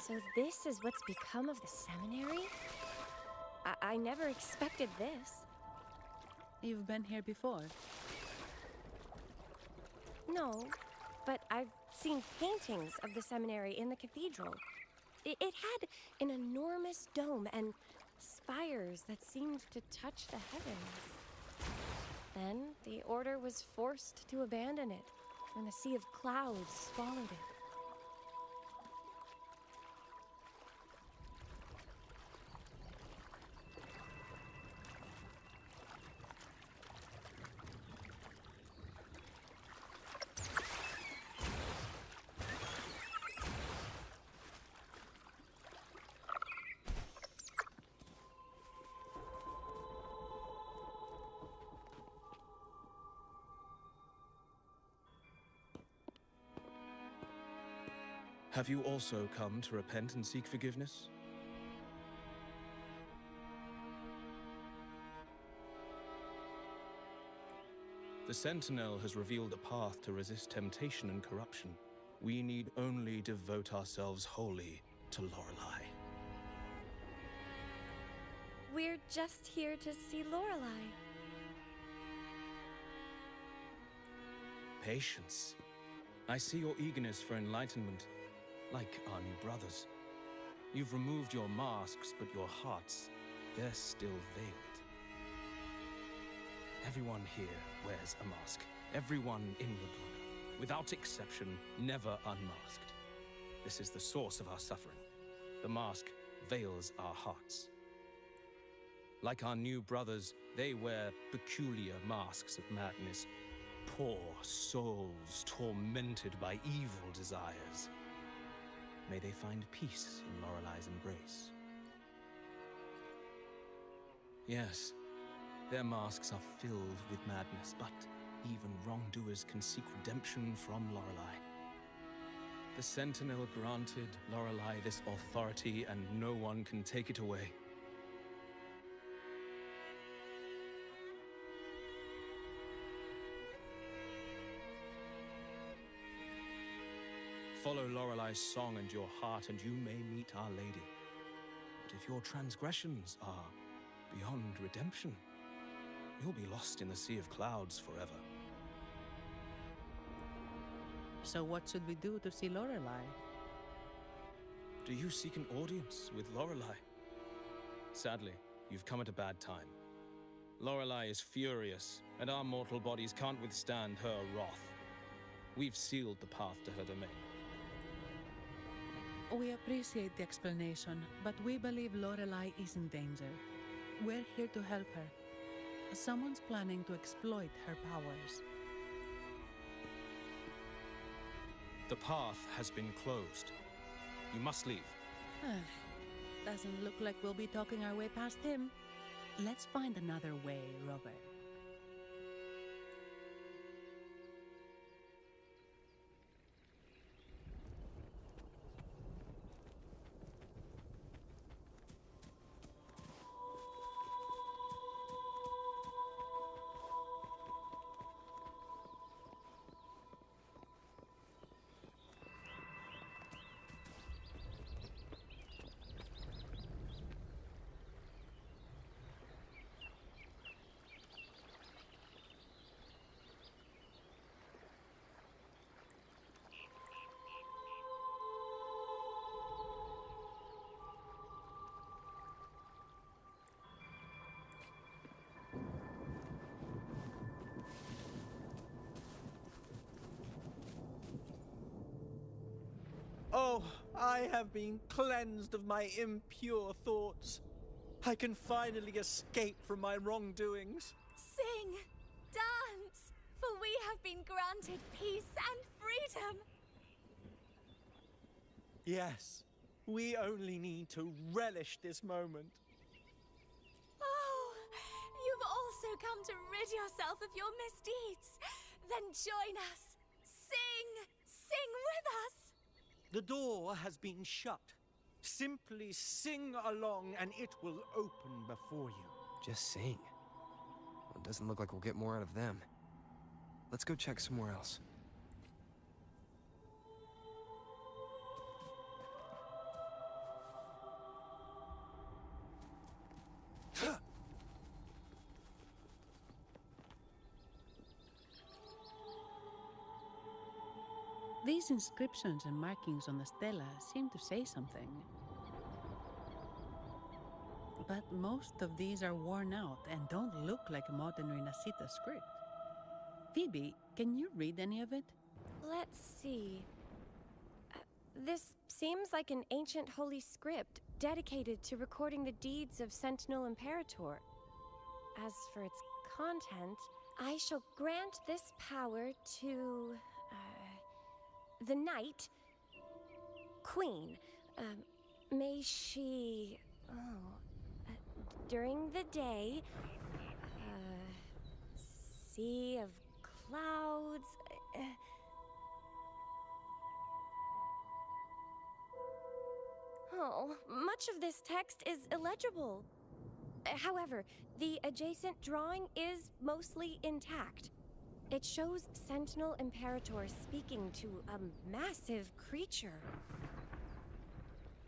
So this is what's become of the seminary? I never expected this. You've been here before? No, but I've seen paintings of the seminary in the cathedral. It had an enormous dome and spires that seemed to touch the heavens. Then the order was forced to abandon it when the sea of clouds swallowed it. Have you also come to repent and seek forgiveness? The Sentinel has revealed a path to resist temptation and corruption. We need only devote ourselves wholly to Lorelei. We're just here to see Lorelei. Patience. I see your eagerness for enlightenment, like our new brothers. You've removed your masks, but your hearts, they're still veiled. Everyone here wears a mask. Everyone in Laguna, without exception, never unmasked. This is the source of our suffering. The mask veils our hearts. Like our new brothers, they wear peculiar masks of madness. Poor souls tormented by evil desires. May they find peace in Lorelei's embrace. Yes, their masks are filled with madness, but even wrongdoers can seek redemption from Lorelei. The Sentinel granted Lorelei this authority, and no one can take it away. Follow Lorelei's song and your heart, and you may meet Our Lady. But if your transgressions are beyond redemption, you'll be lost in the sea of clouds forever. So what should we do to see Lorelei? Do you seek an audience with Lorelei? Sadly, you've come at a bad time. Lorelei is furious, and our mortal bodies can't withstand her wrath. We've sealed the path to her domain. We appreciate the explanation, but we believe Lorelei is in danger. We're here to help her. Someone's planning to exploit her powers. The path has been closed. You must leave. Doesn't look like we'll be talking our way past him. Let's find another way, Robert. Oh, I have been cleansed of my impure thoughts. I can finally escape from my wrongdoings. Sing, dance, for we have been granted peace and freedom. Yes, we only need to relish this moment. Oh, you've also come to rid yourself of your misdeeds. Then join us. Sing with us. The door has been shut. Simply sing along and it will open before you. Just sing. Well, it doesn't look like we'll get more out of them. Let's go check somewhere else. These inscriptions and markings on the stela seem to say something. But most of these are worn out and don't look like a modern Renacita script. Phoebe, can you read any of it? Let's see. This seems like an ancient holy script dedicated to recording the deeds of Sentinel Imperator. As for its content, I shall grant this power to the Knight Queen. May she, during the day, sea of clouds. Much of this text is illegible. However, the adjacent drawing is mostly intact. It shows Sentinel Imperator speaking to a massive creature.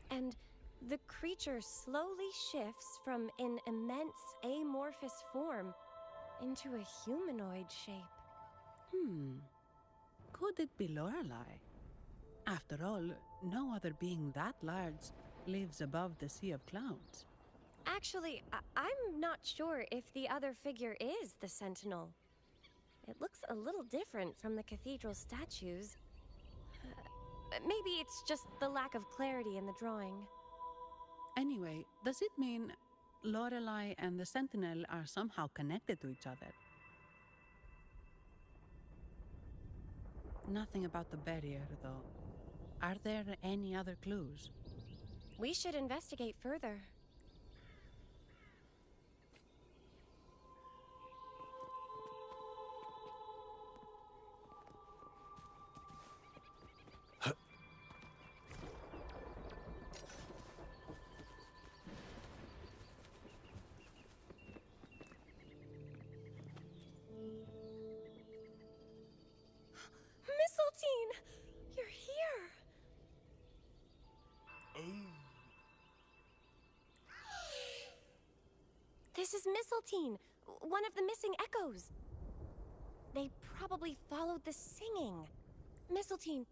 And the creature slowly shifts from an immense amorphous form into a humanoid shape. Could it be Lorelei? After all, no other being that large lives above the sea of clouds. Actually, I'm not sure if the other figure is the Sentinel. It looks a little different from the cathedral statues. Maybe it's just the lack of clarity in the drawing. Anyway, does it mean Lorelei and the Sentinel are somehow connected to each other? Nothing about the barrier, though. Are there any other clues? We should investigate further. Mistletoe! You're here! This is Mistletoe, one of the missing echoes. They probably followed the singing. Mistletoe,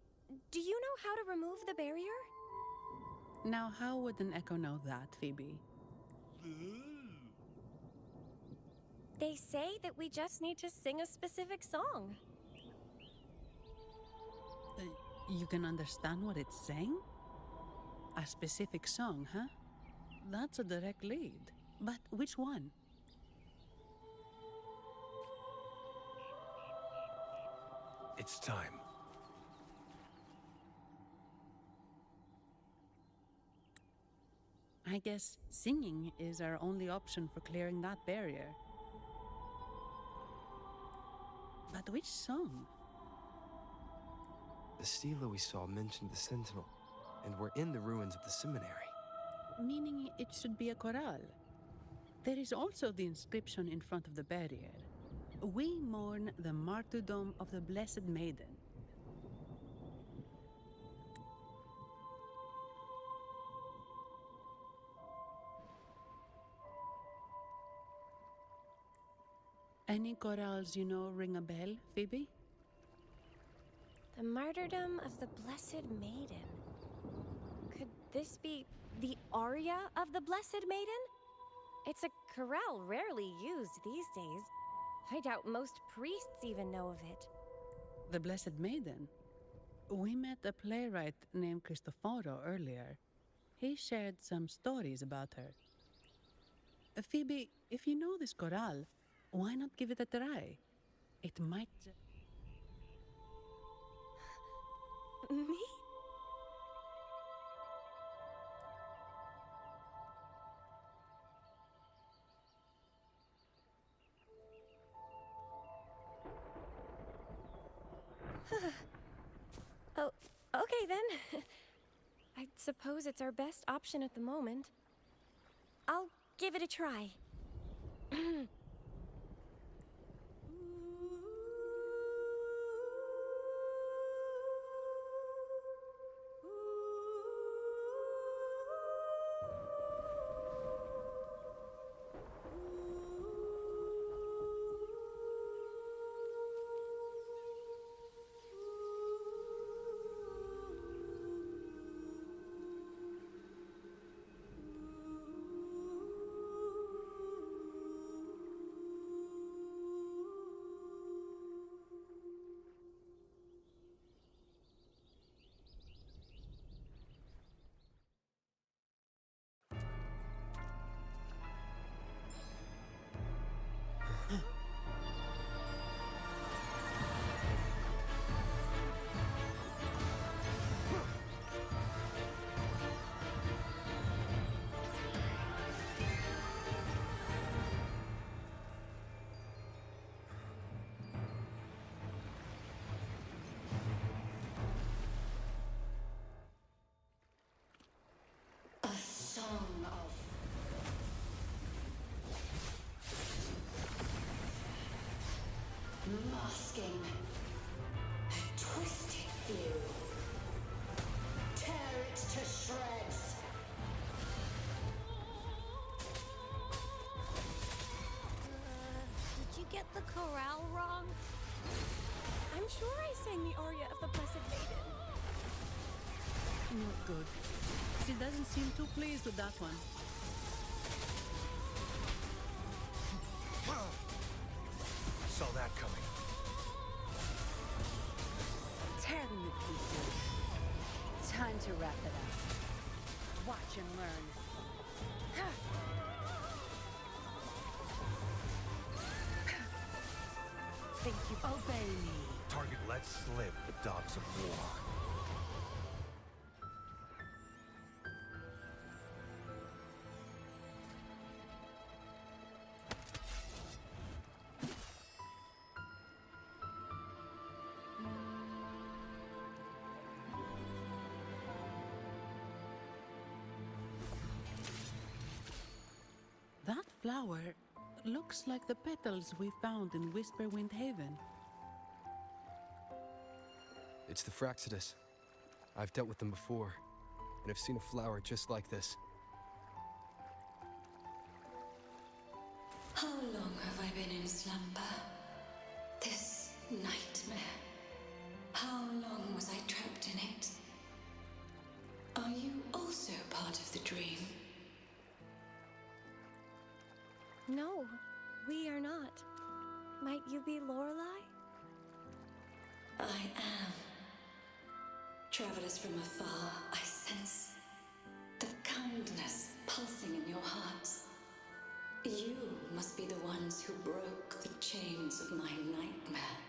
do you know how to remove the barrier? Now, how would an echo know that, Phoebe? They say that we just need to sing a specific song. You can understand what it's saying? A specific song, huh? That's a direct lead. But which one? It's time. I guess singing is our only option for clearing that barrier. But which song? The stela we saw mentioned the Sentinel, and we're in the ruins of the seminary. Meaning it should be a chorale. There is also the inscription in front of the barrier. We mourn the martyrdom of the Blessed Maiden. Any chorales you know ring a bell, Phoebe? The martyrdom of the Blessed Maiden. Could this be the aria of the Blessed Maiden? It's a chorale rarely used these days. I doubt most priests even know of it. The Blessed Maiden? We met a playwright named Cristoforo earlier. He shared some stories about her. Phoebe, if you know this chorale, why not give it a try? It might... Me? Oh, okay then. I suppose it's our best option at the moment. I'll give it a try. Masking. A twisted view. Tear it to shreds. Did you get the chorale wrong? I'm sure I sang the aria of the Blessed Maiden. Not good. She doesn't seem too pleased with that one. Saw that coming. Tear them to pieces. Time to wrap it up. Watch and learn. Think you obey me? Target let slip the dogs of war. That flower looks like the petals we found in Whisperwind Haven. It's the Fraxidus. I've dealt with them before, and I've seen a flower just like this. How long have I been in slumber? This nightmare. How long was I trapped in it? Are you also part of the dream? No, we are not. Might you be Lorelei? I am. Travelers from afar, I sense the kindness pulsing in your hearts. You must be the ones who broke the chains of my nightmare.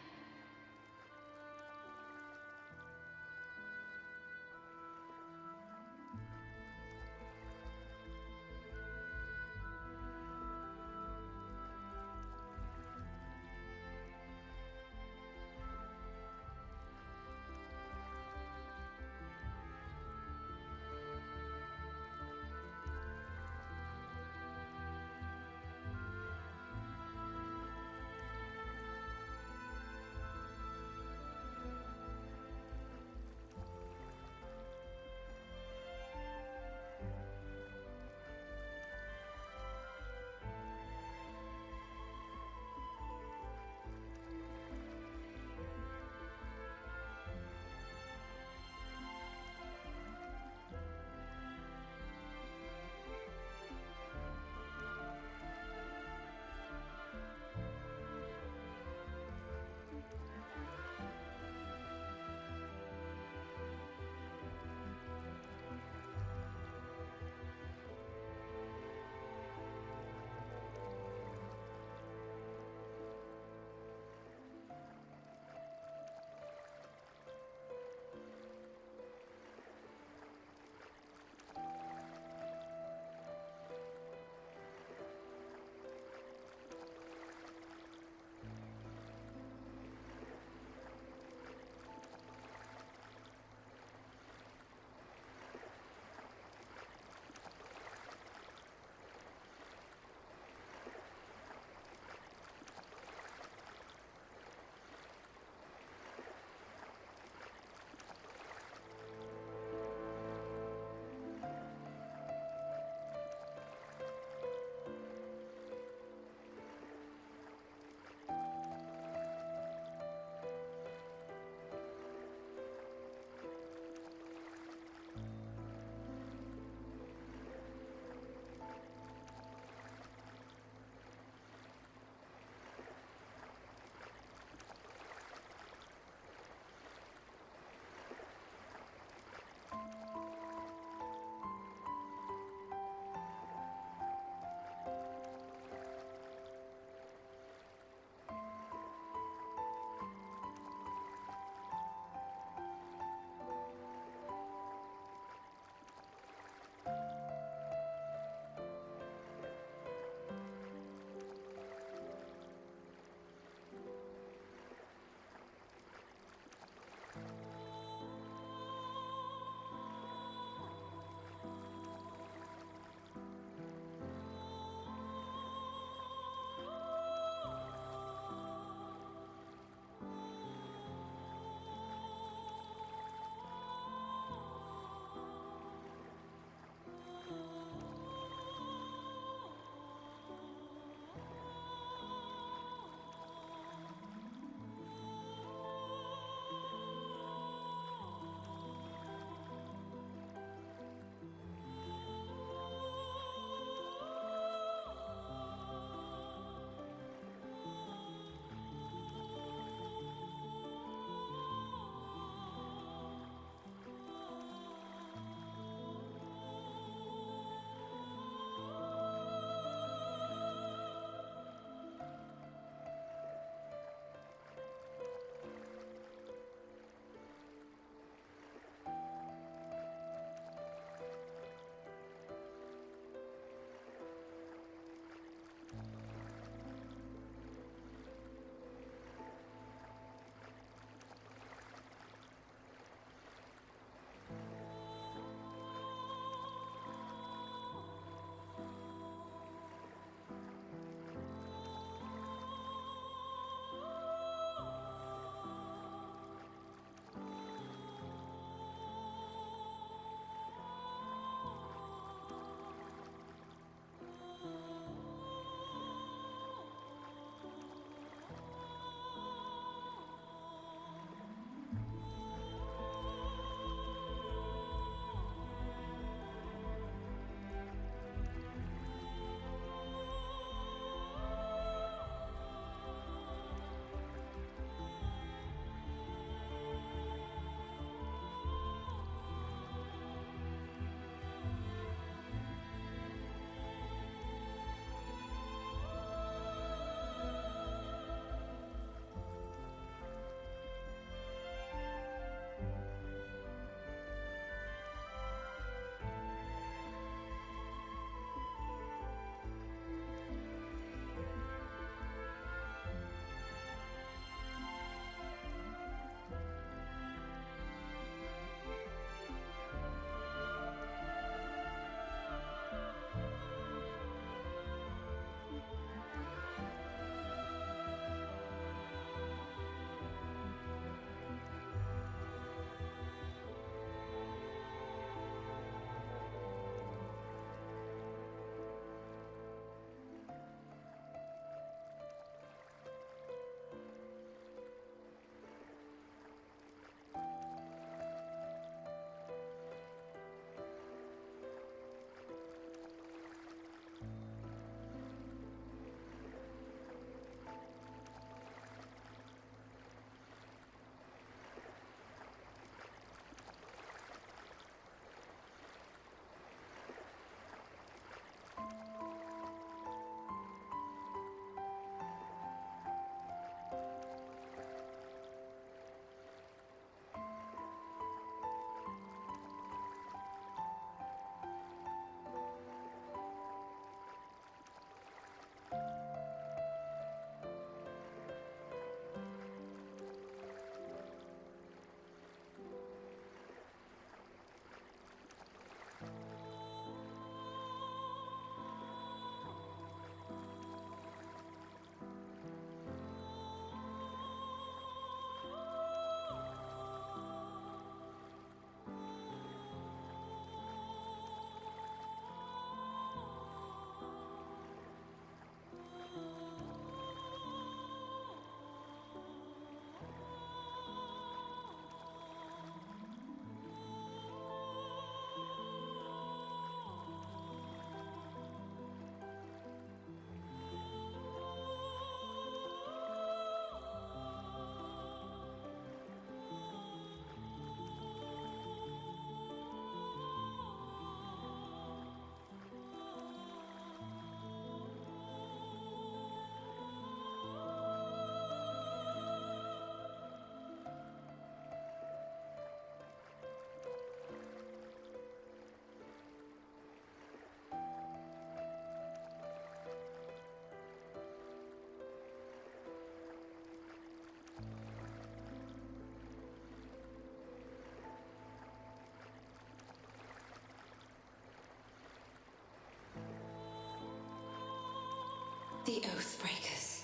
The Oathbreakers,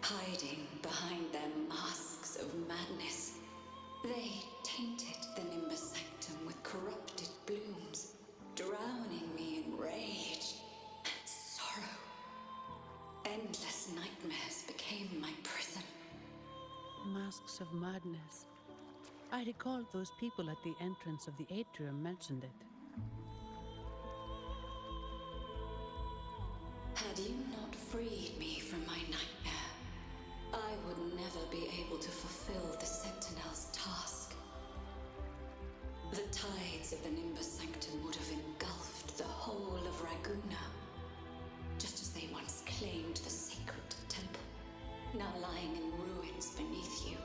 hiding behind their masks of madness. They tainted the Nimbus Sanctum with corrupted blooms, drowning me in rage and sorrow. Endless nightmares became my prison. Masks of madness. I recall those people at the entrance of the atrium mentioned it. Had you not freed me from my nightmare, I would never be able to fulfill the Sentinel's task. The tides of the Nimbus Sanctum would have engulfed the whole of Raguna, just as they once claimed the sacred temple, now lying in ruins beneath you.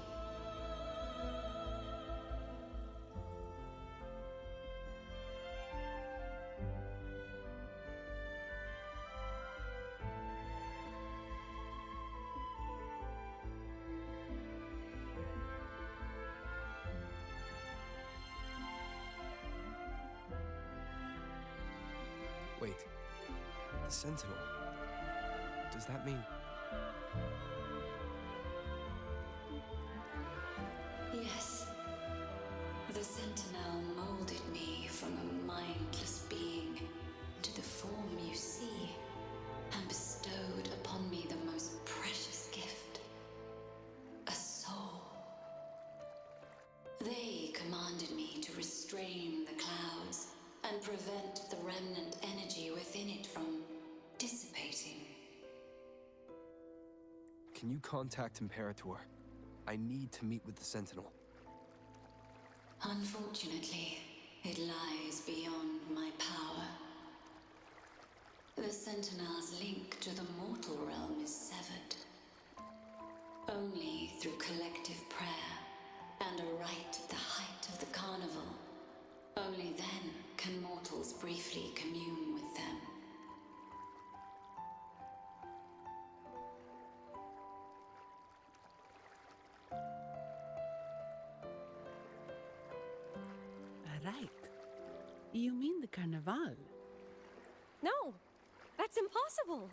Wait. The Sentinel. Does that mean... Yes. The Sentinel molded me from a mindless being to the form you see, and bestowed upon me the most precious gift, a soul. They commanded me to restrain the clouds and prevent the remnant energy within it from dissipating. Can you contact Imperator? I need to meet with the Sentinel. Unfortunately, it lies beyond my power. The Sentinel's link to the mortal realm is severed. Only through collective prayer and a rite at the height of the carnival, only then can mortals briefly commune with them. Right. You mean the Carnival? No, that's impossible.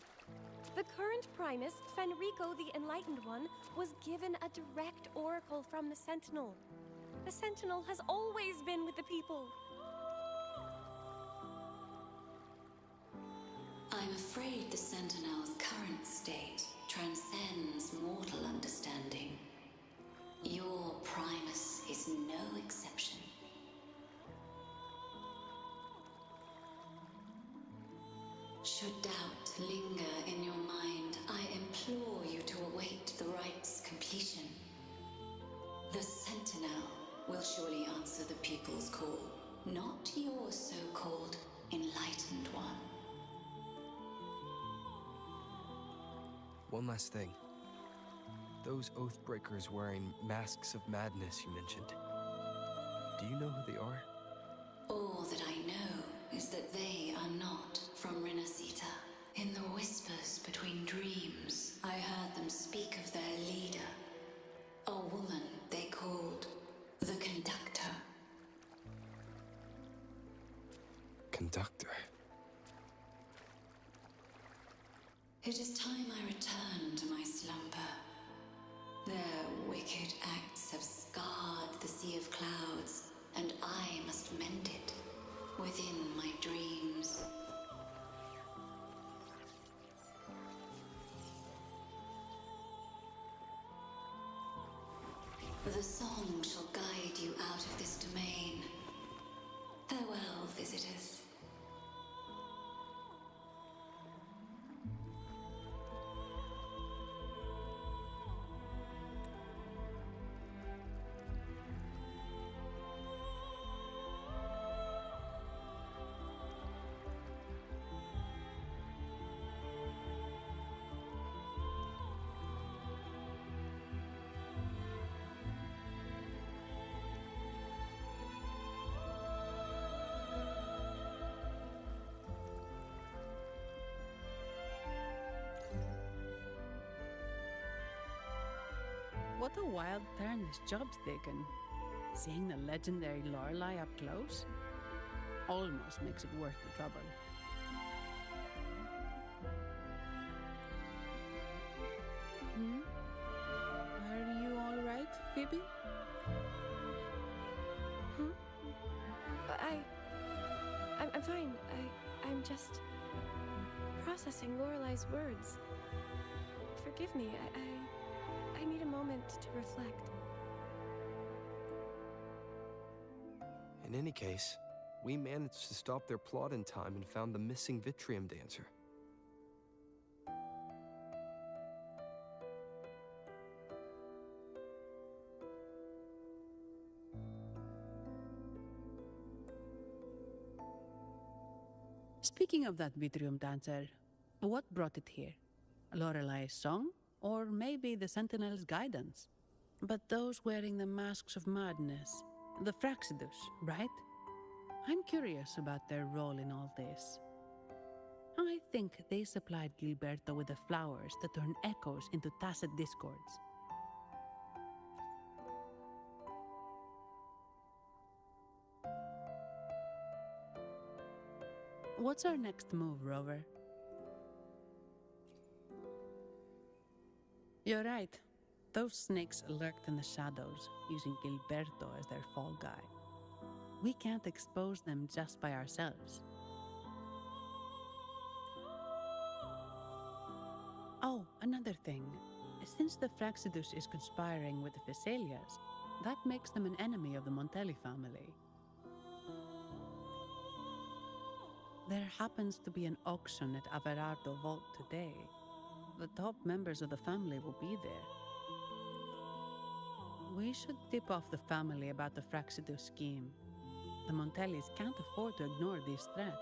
The current Primus, Fenrico the Enlightened One, was given a direct oracle from the Sentinel. The Sentinel has always been with the people. I'm afraid the Sentinel's current state transcends mortal understanding. Your Primus is no exception. Should doubt linger in your mind, I implore you to await the rite's completion. The Sentinel will surely answer the people's call, not your so-called Enlightened One. One last thing. Those Oathbreakers wearing masks of madness you mentioned. Do you know who they are? All that I know is that they are not from Renacita. In the whispers between dreams, I heard them speak of their leader, a woman they called the Conductor. Conductor? It is time I return to my slumber. Their wicked acts have scarred the Sea of Clouds, and I must mend it within my dreams. The song shall guide you out of this domain. Farewell, visitors. What a wild turn this job's taken. Seeing the legendary Lorelei up close almost makes it worth the trouble. Phoebe? I'm fine. I'm just processing Lorelai's words. Forgive me. I need a moment to reflect. In any case, we managed to stop their plot in time and found the missing Vitrium dancer. Speaking of that Vitrium dancer, what brought it here? Lorelai's song? Or maybe the Sentinel's guidance? But those wearing the masks of madness, the Fraxidus, right? I'm curious about their role in all this. I think they supplied Gilberto with the flowers that turn echoes into tacit discords. What's our next move, Rover? You're right. Those snakes lurked in the shadows, using Gilberto as their fall guy. We can't expose them just by ourselves. Oh, another thing. Since the Fraxidus is conspiring with the Phassalias, that makes them an enemy of the Montelli family. There happens to be an auction at Averardo Vault today. The top members of the family will be there. We should tip off the family about the Fraxidus scheme. The Montellis can't afford to ignore this threat.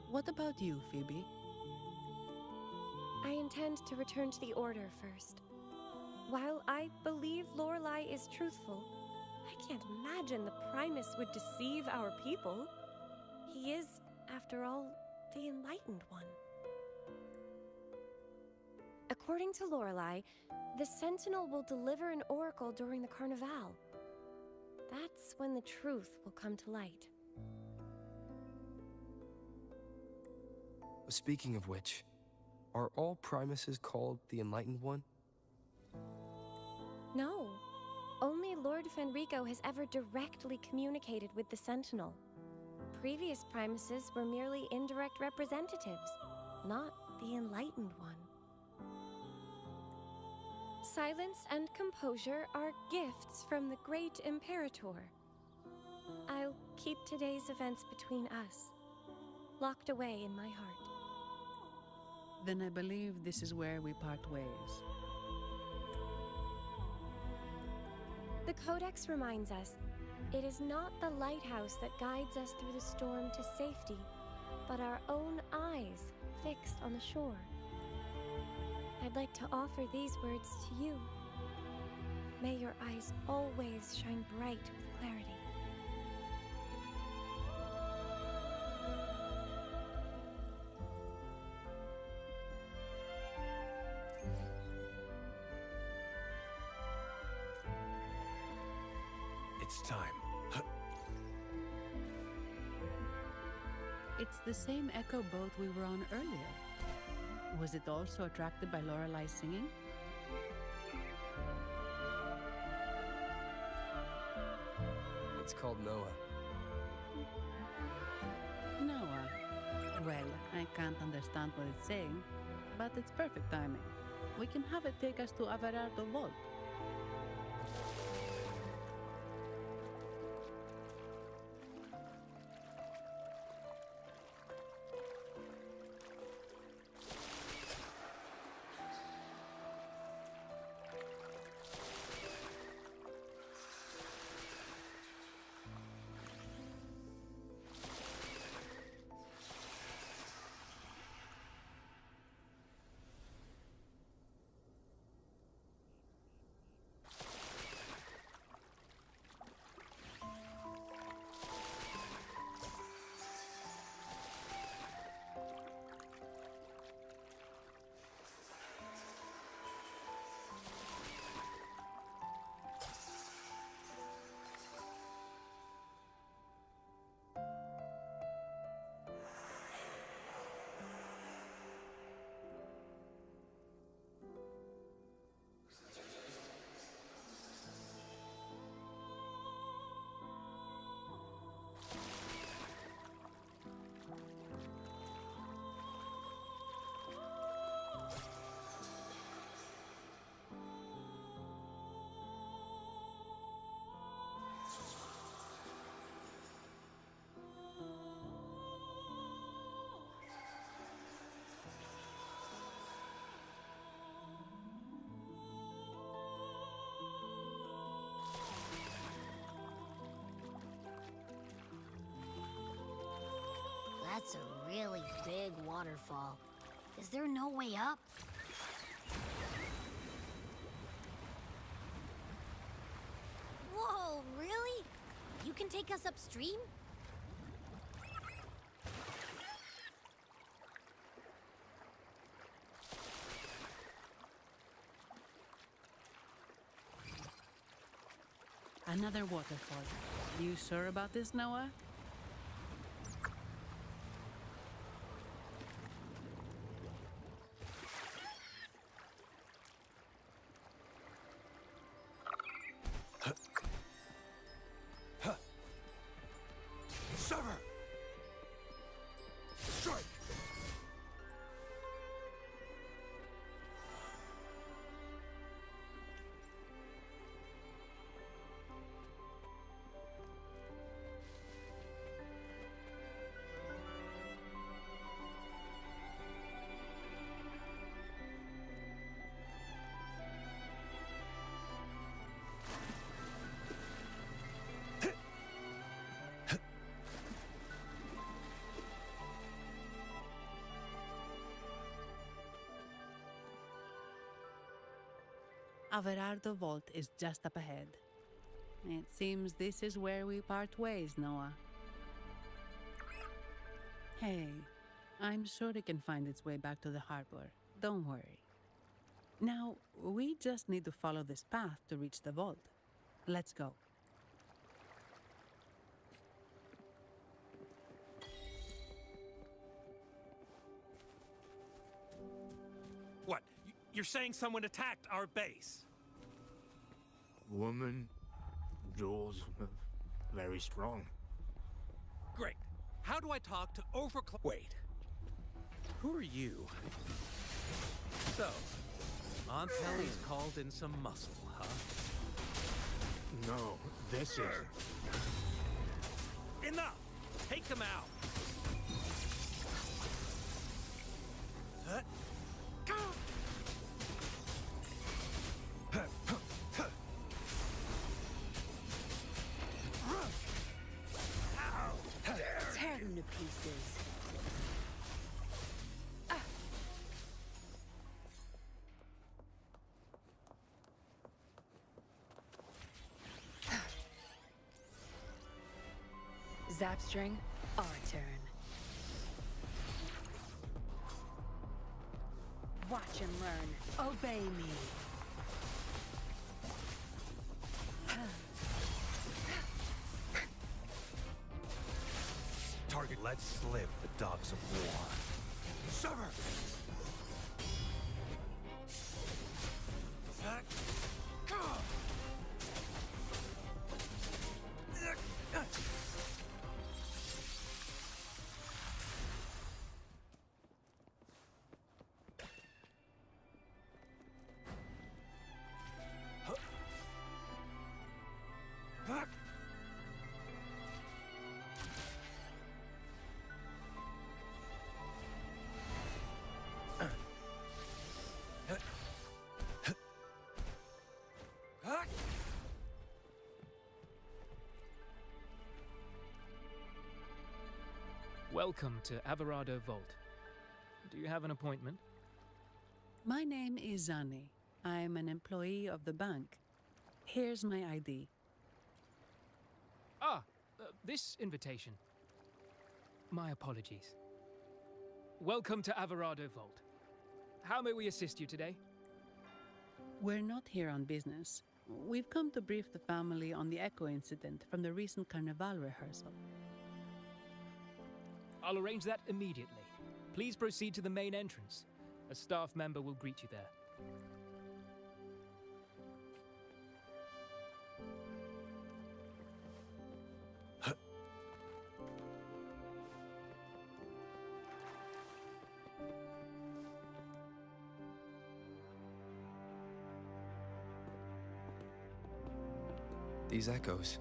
What about you, Phoebe? I intend to return to the Order first. While I believe Lorelai is truthful, I can't imagine the Primus would deceive our people. He is, after all, the Enlightened One. According to Lorelai, the Sentinel will deliver an oracle during the Carnival. That's when the truth will come to light. Speaking of which, are all Primuses called the Enlightened One? No. Only Lord Fenrico has ever directly communicated with the Sentinel. Previous Primuses were merely indirect representatives, not the Enlightened One. Silence and composure are gifts from the great Imperator. I'll keep today's events between us, locked away in my heart. Then I believe this is where we part ways. The Codex reminds us, it is not the lighthouse that guides us through the storm to safety, but our own eyes fixed on the shore. I'd like to offer these words to you. May your eyes always shine bright with clarity. It's time. It's the same echo boat we were on earlier. Was it also attracted by Lorelai's singing? It's called Noah. Noah. Well, I can't understand what it's saying, but it's perfect timing. We can have it take us to Averardo Vault. That's a really big waterfall. Is there no way up? Whoa, really? You can take us upstream? Another waterfall. You sure about this, Noah? Sever! Strike! Averardo Vault is just up ahead. It seems this is where we part ways, Noah. Hey, I'm sure it can find its way back to the harbor. Don't worry. Now, we just need to follow this path to reach the vault. Let's go. What? You're saying someone attacked our base? Woman, Jules, very strong. Great. How do I talk to Wait. Who are you? So, Aunt Helly's called in some muscle, huh? No, this is... Enough! Take them out! Tear them to pieces. Zapstring, our turn. Watch and learn. Obey me. Target, let slip the dogs of war. Sever! Welcome to Averardo Vault. Do you have an appointment? My name is Zani. I'm an employee of the bank. Here's my ID. This invitation. My apologies. Welcome to Averardo Vault. How may we assist you today? We're not here on business. We've come to brief the family on the Echo incident from the recent Carnival rehearsal. I'll arrange that immediately. Please proceed to the main entrance. A staff member will greet you there. These echoes,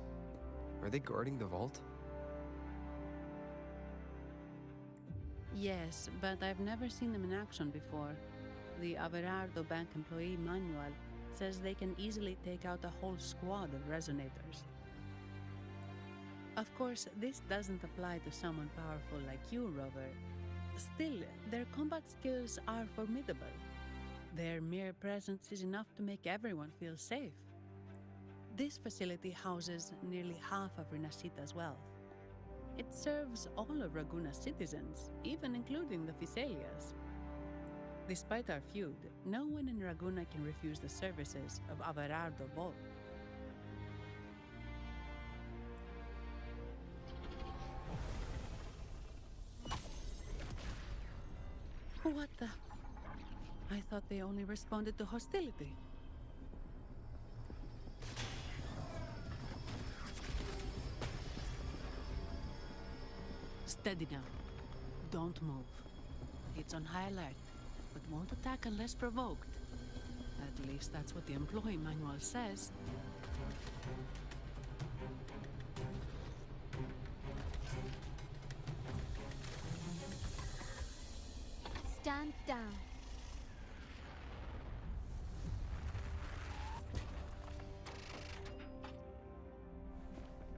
are they guarding the vault? Yes, but I've never seen them in action before. The Averardo Bank employee manual says they can easily take out a whole squad of resonators. Of course, this doesn't apply to someone powerful like you, Rover. Still, their combat skills are formidable. Their mere presence is enough to make everyone feel safe. This facility houses nearly half of Rinascita's wealth. It serves all of Raguna's citizens, even including the Thessalias. Despite our feud, no one in Raguna can refuse the services of Averardo Volt. What the? I thought they only responded to hostility. Steady now. Don't move. It's on high alert, but won't attack unless provoked. At least that's what the employee manual says. Stand down.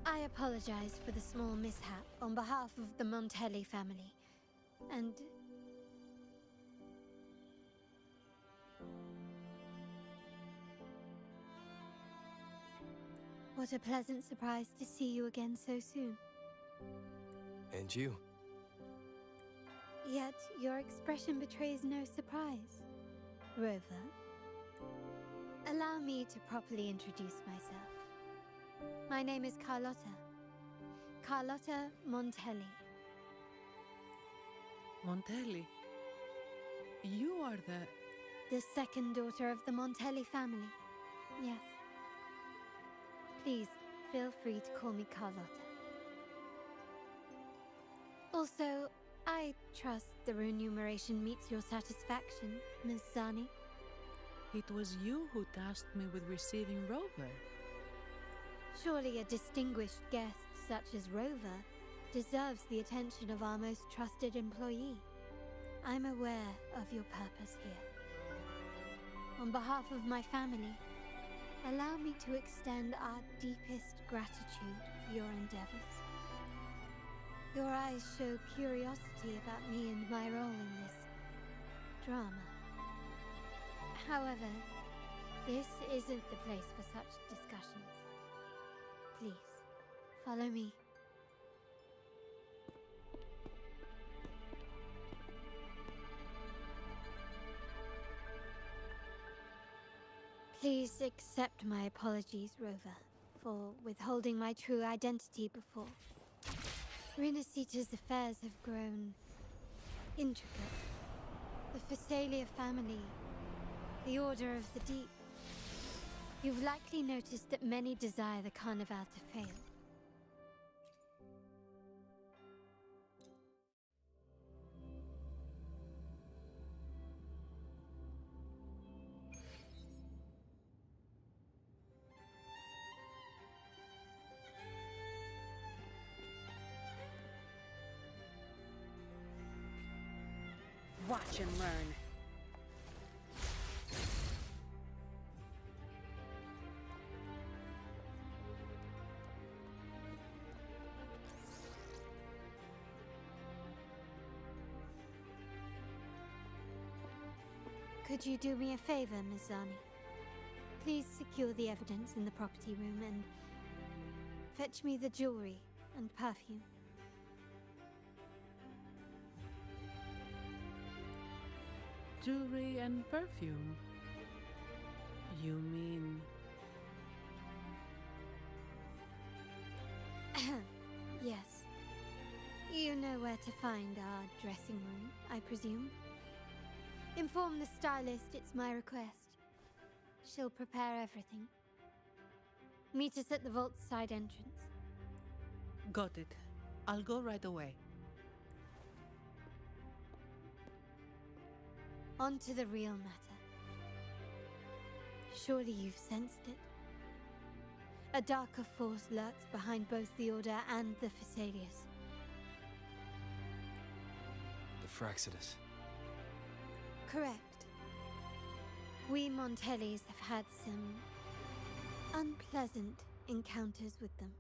I apologize for the small mishap on behalf of the Montelli family, and... What a pleasant surprise to see you again so soon. And you. Yet, your expression betrays no surprise. Rover, allow me to properly introduce myself. My name is Carlotta. Carlotta Montelli. Montelli? You are the second daughter of the Montelli family. Yes. Please, feel free to call me Carlotta. Also, I trust the remuneration meets your satisfaction, Ms. Zani. It was you who tasked me with receiving Rover. Surely a distinguished guest such as Rover deserves the attention of our most trusted employee. I'm aware of your purpose here. On behalf of my family, allow me to extend our deepest gratitude for your endeavors. Your eyes show curiosity about me and my role in this drama. However, this isn't the place for such discussions. Please, follow me. Please accept my apologies, Rover, for withholding my true identity before. Rinascita's affairs have grown intricate. The Thessalia family, the Order of the Deep. You've likely noticed that many desire the Carnival to fail. Watch and learn. Could you do me a favor, Ms. Zani? Please secure the evidence in the property room and fetch me the jewelry and perfume. Jewelry and perfume? You mean... Yes. You know where to find our dressing room, I presume? Inform the stylist it's my request. She'll prepare everything. Meet us at the vault's side entrance. Got it. I'll go right away. On to the real matter. Surely you've sensed it. A darker force lurks behind both the Order and the Thessalias. The Fraxidus. Correct. We Montellis have had some unpleasant encounters with them.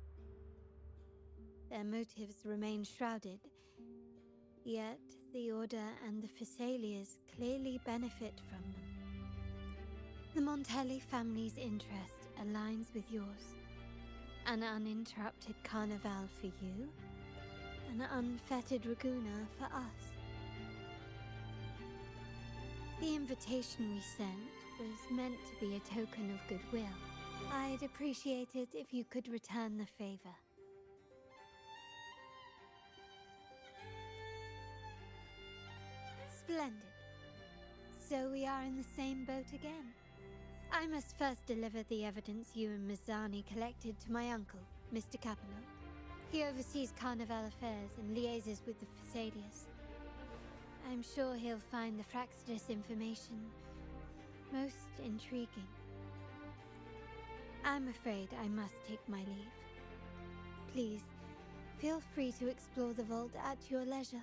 Their motives remain shrouded. Yet, the Order and the Phassalias clearly benefit from them. The Montelli family's interest aligns with yours. An uninterrupted carnival for you, an unfettered Raguna for us. The invitation we sent was meant to be a token of goodwill. I'd appreciate it if you could return the favor. Splendid. So we are in the same boat again. I must first deliver the evidence you and Mizani collected to my uncle, Mr. Capello. He oversees Carnival affairs and liaises with the Phassalias. I'm sure he'll find the Fraxidus information most intriguing. I'm afraid I must take my leave. Please, feel free to explore the vault at your leisure.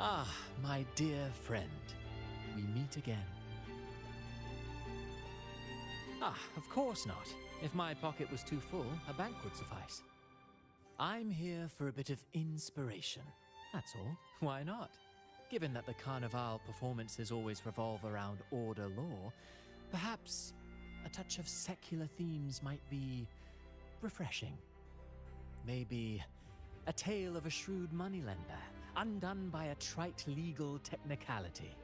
Ah, my dear friend. We meet again. Ah, of course not. If my pocket was too full, a bank would suffice. I'm here for a bit of inspiration. That's all. Why not? Given that the Carnival performances always revolve around order law, perhaps a touch of secular themes might be refreshing. Maybe a tale of a shrewd moneylender, undone by a trite legal technicality.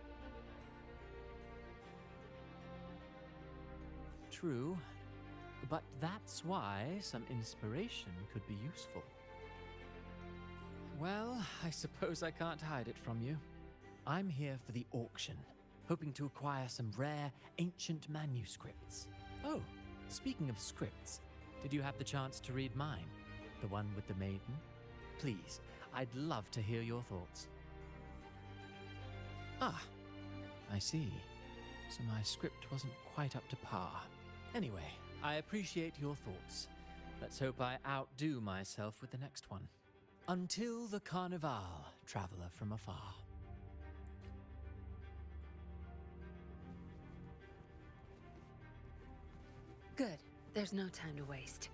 True, but that's why some inspiration could be useful. Well, I suppose I can't hide it from you. I'm here for the auction, hoping to acquire some rare, ancient manuscripts. Oh, speaking of scripts, did you have the chance to read mine? The one with the maiden? Please, I'd love to hear your thoughts. Ah, I see. So my script wasn't quite up to par. Anyway, I appreciate your thoughts. Let's hope I outdo myself with the next one. Until the Carnival, traveler from afar. Good. There's no time to waste.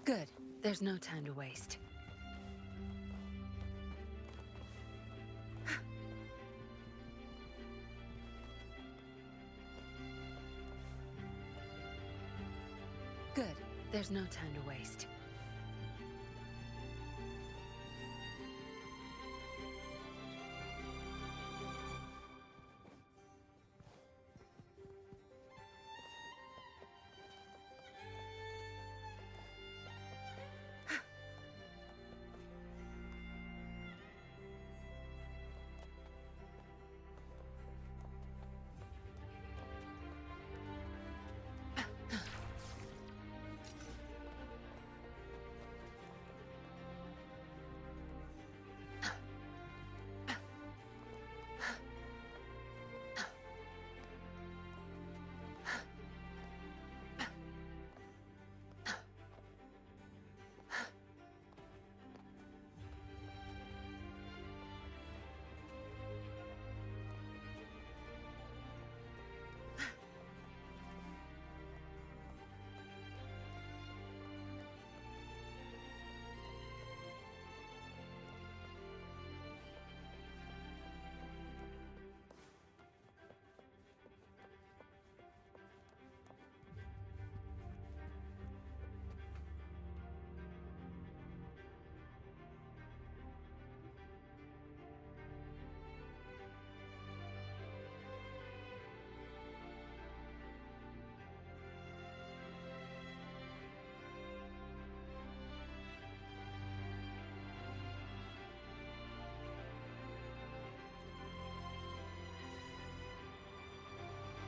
Good. There's no time to waste. Good. There's no time to waste.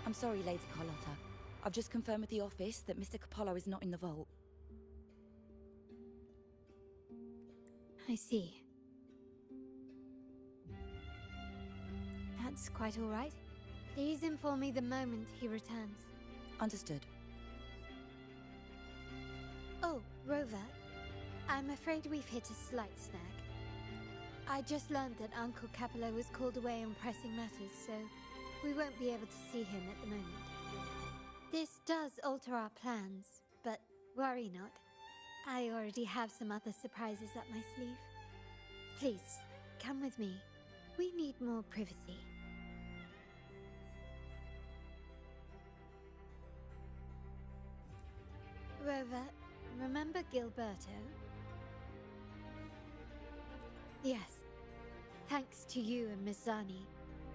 I'm sorry, Lady Carlotta. I've just confirmed with the office that Mr. Capallo is not in the vault. I see. That's quite all right. Please inform me the moment he returns. Understood. Oh, Rover. I'm afraid we've hit a slight snag. I just learned that Uncle Capello was called away on pressing matters, so we won't be able to see him at the moment. This does alter our plans, but worry not. I already have some other surprises up my sleeve. Please, come with me. We need more privacy. Rover, remember Gilberto? Yes. Thanks to you and Miss Zani,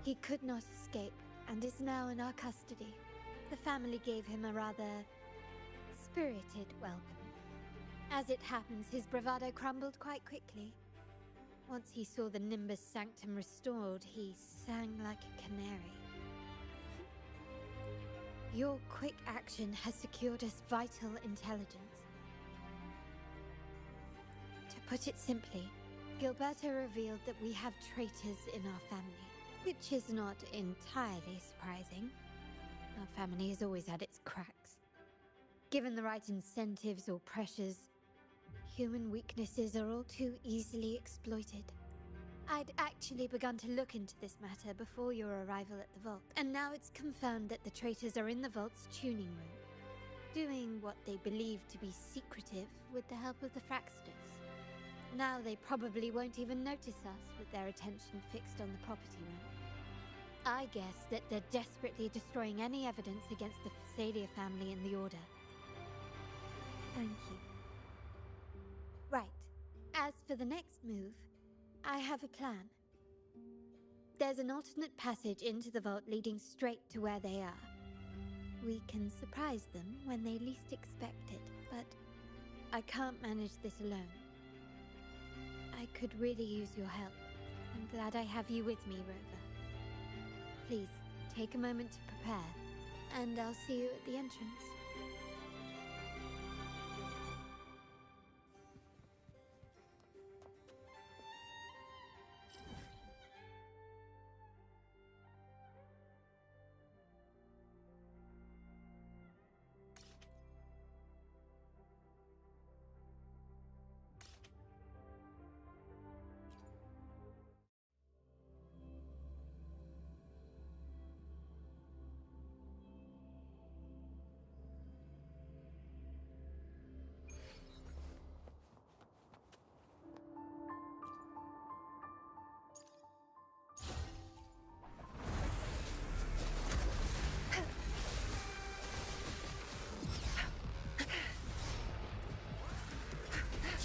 he could not escape and is now in our custody. The family gave him a rather spirited welcome. As it happens, his bravado crumbled quite quickly. Once he saw the Nimbus Sanctum restored, he sang like a canary. Your quick action has secured us vital intelligence. To put it simply, Gilberto revealed that we have traitors in our family, which is not entirely surprising. Our family has always had its cracks. Given the right incentives or pressures, human weaknesses are all too easily exploited. I'd actually begun to look into this matter before your arrival at the vault, and now it's confirmed that the traitors are in the vault's tuning room, doing what they believe to be secretive with the help of the Fraxters. Now they probably won't even notice us with their attention fixed on the property room. I guess that they're desperately destroying any evidence against the Phasalia family in the Order. Thank you. Right. As for the next move, I have a plan. There's an alternate passage into the vault leading straight to where they are. We can surprise them when they least expect it, but I can't manage this alone. I could really use your help. I'm glad I have you with me, Rover. Please, take a moment to prepare, and I'll see you at the entrance.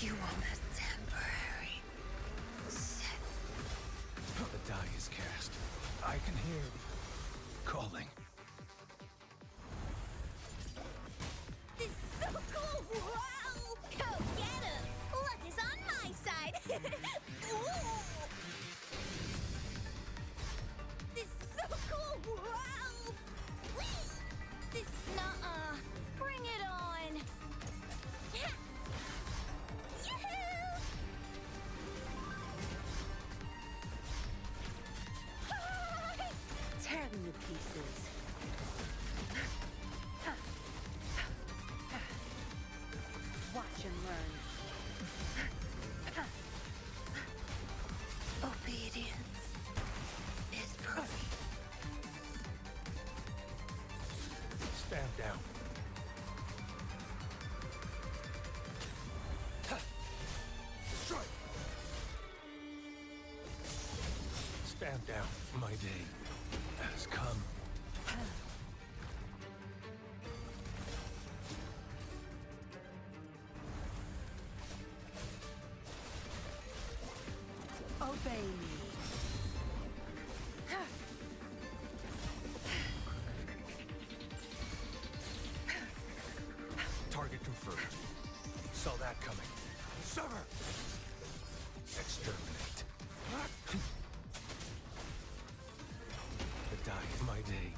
You want a temporary set. The die is cast. I can hear calling. This is so cool! Wow! Go get him! Luck is on my side! Ooh! This is so cool! Wow! Whee! This nuh-uh! Bring it on! Ha! Yoo-hoo! Hi! Tear them to pieces. Watch and learn. Obedience is free. Stand down. Strike! Stand down. My day has come. Obey me. Target confirmed. Saw that coming. Sever! Exterminate. The die of my day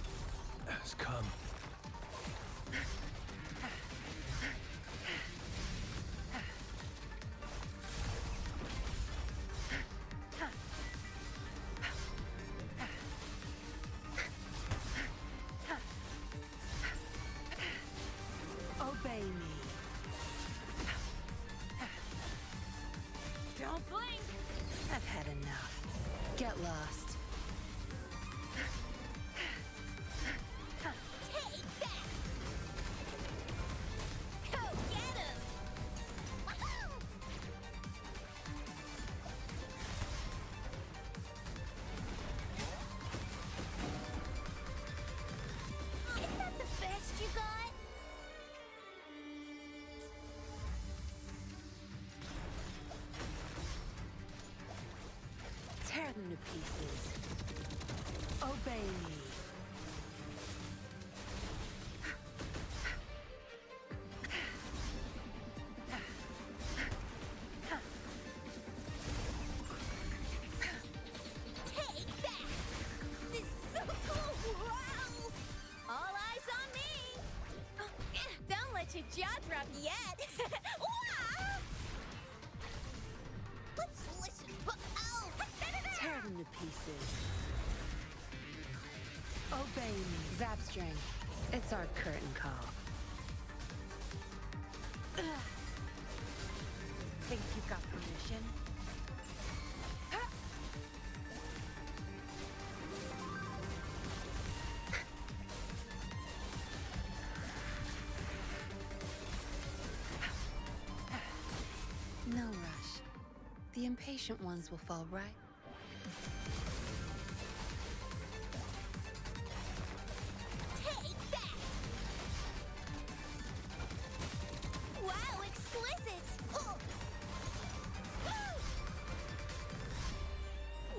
has come. Obey me. Don't blink! I've had enough. Get lost. Take that! Go get him! Wahoo! Is that the best you got? Tear them to pieces. Obey me. Take that! This is so cool! Wow! All eyes on me! Don't let your jaw drop yet! Wow! Let's listen. Oh! Tear them to pieces. Obey me. Zapstring. It's our curtain call. Think you got permission? No rush. The impatient ones will fall right. Take that! Wow, exquisite! Oh. Woo!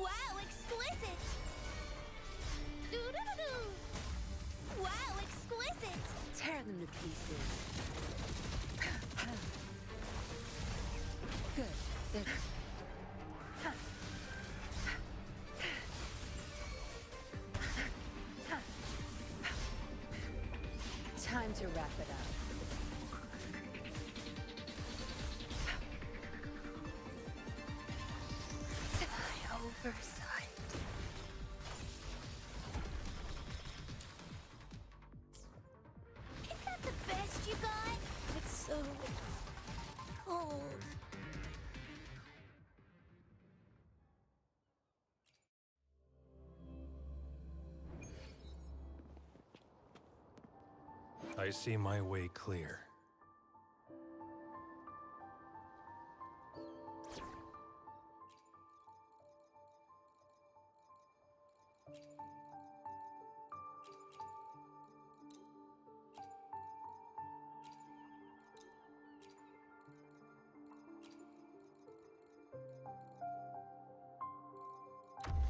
Wow, exquisite! Doo-doo-doo-doo! Wow, exquisite! Tear them to pieces. Good. There. Time to wrap it up. My oversight. Is that the best you got? It's so cold. I see my way clear.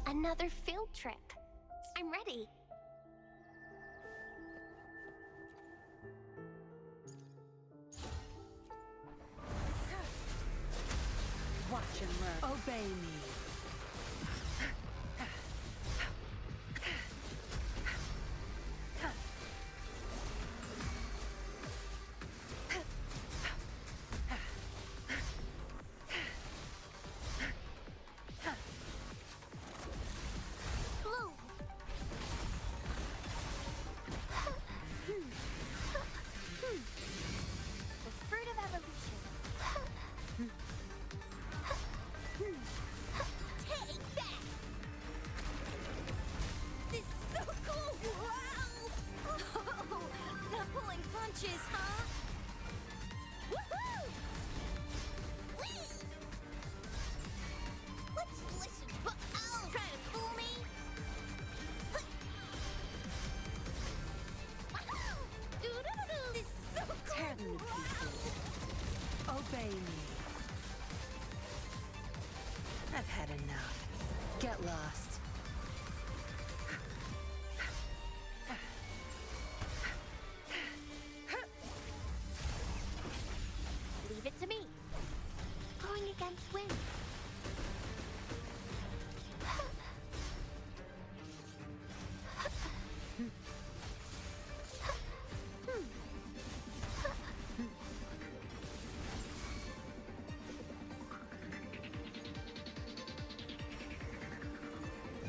Another field trip. I'm ready. Watch and learn. Obey me. Blue. The fruit of evolution.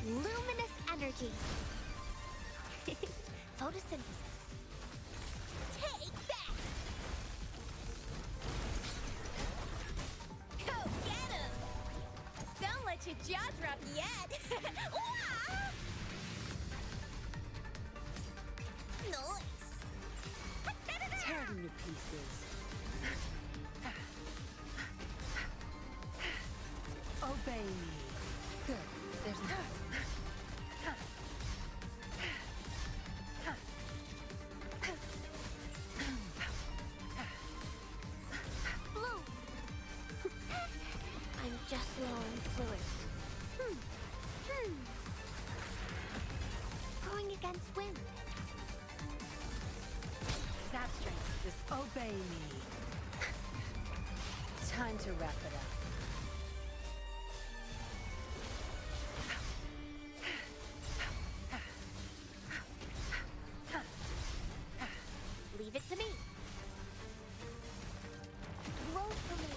Luminous energy. Photosynthesis. Take that! Go get him! Don't let your jaw drop yet! Wah! Nice! Tear them to pieces. Obey me. Good. There's no... Blue! I'm just low on fluids. Going against wind. Zap strength. Just obey me. Time to wrap it up. Leave it to me. Roll for me.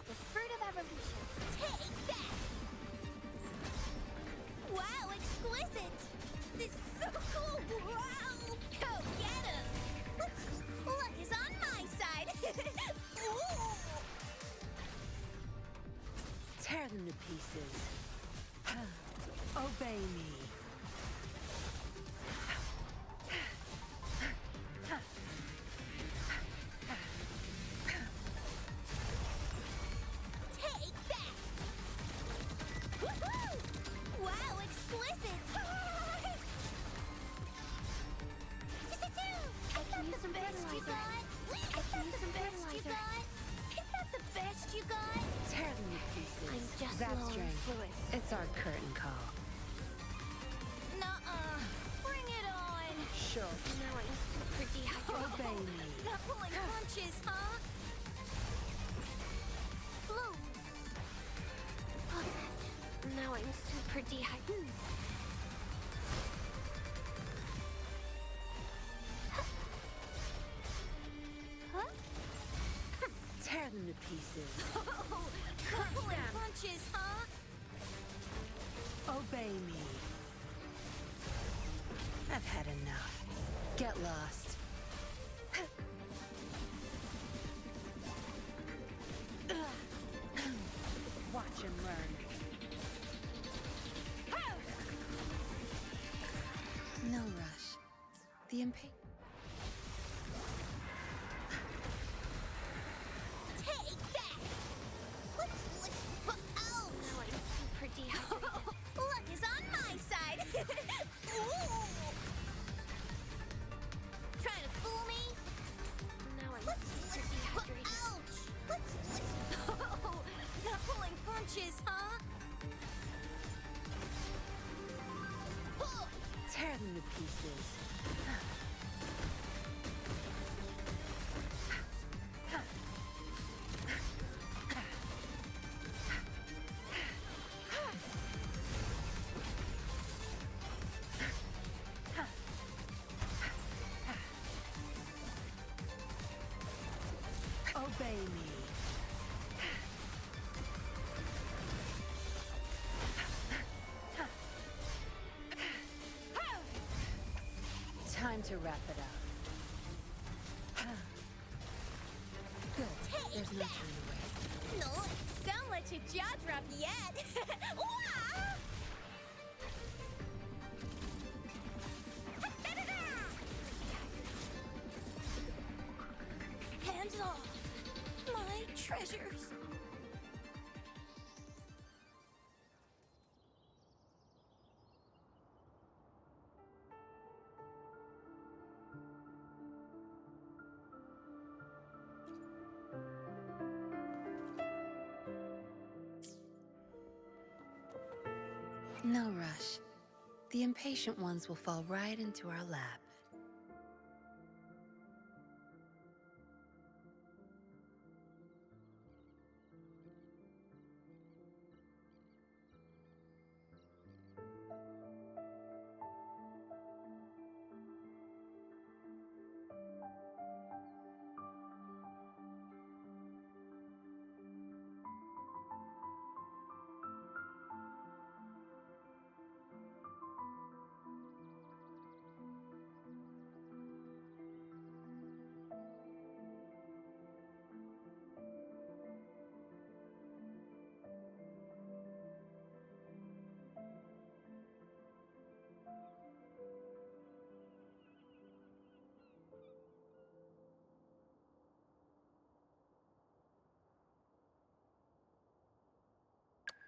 The fruit of evolution. Take that! Wow, exquisite! This is so cool! Wow! Go get him! Luck is on my side! Ooh! Tear them to pieces. Obey me. Take that! Woohoo! Wow, exquisite! I can use some fertilizer. Is that the best you got? Is that the best you got? Tear them to pieces. I'm just Zap low on strength. fluids. It's our curtain call. Nuh-uh. Bring it on. Sure. Now I'm super dehydrated. Obey me. Not pulling punches, huh? Blue. Now I'm super dehydrated. Huh? Tear them to pieces. Not pulling punches, huh? Obey me. I've had enough. Get lost. Watch and learn. No rush. The impatient. Take that! Let's oh! Now I'm super dehydrated. Luck is on my side! Ooh! Trying to fool me? Now I'm super dehydrated. Ouch! Oh! Not pulling punches, huh? Tear them to pieces. Obey me. Time to wrap it up. Good. There's no time to waste. No, don't let your jaw drop yet. Wah! Hands off my treasures. No rush. The impatient ones will fall right into our lap.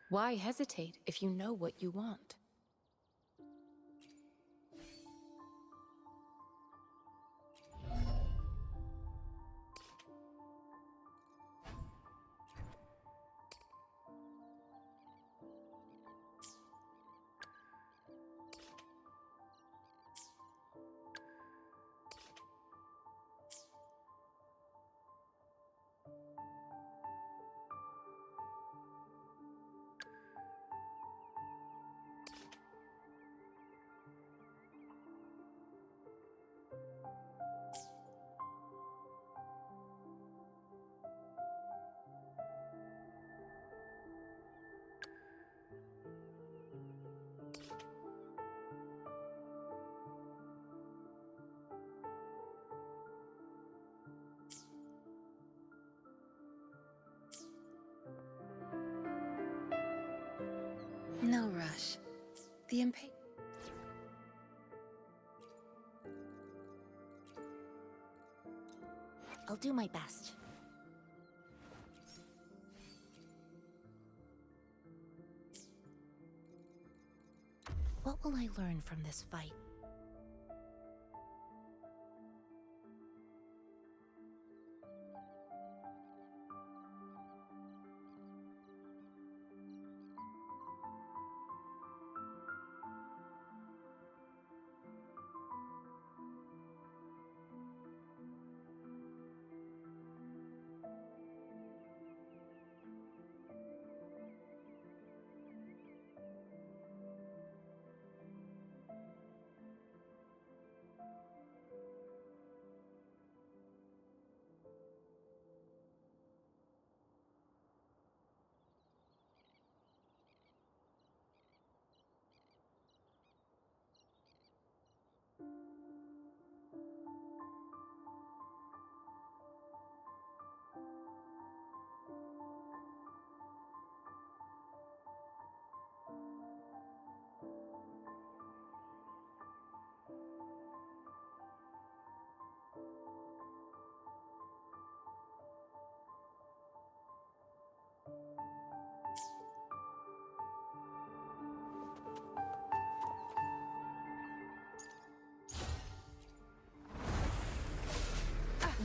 Why hesitate if you know what you want? No rush. The impatient. I'll do my best. What will I learn from this fight?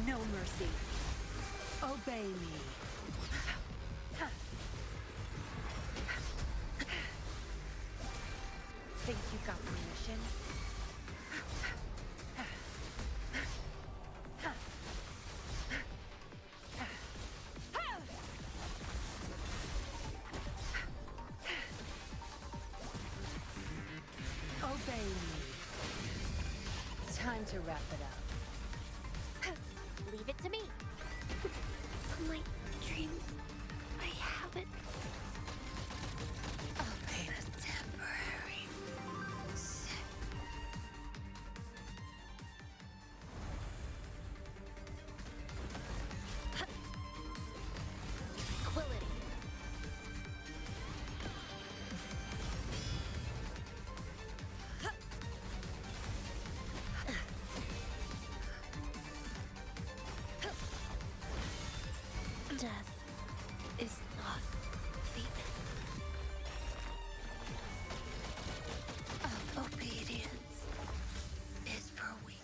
No mercy. Obey me. Think you got permission? Obey me. Time to wrap it up. Leave it to me. My dreams, I haven't. I'll paint a temporary sick. Tranquility. Death is not the end. Obedience is for weak.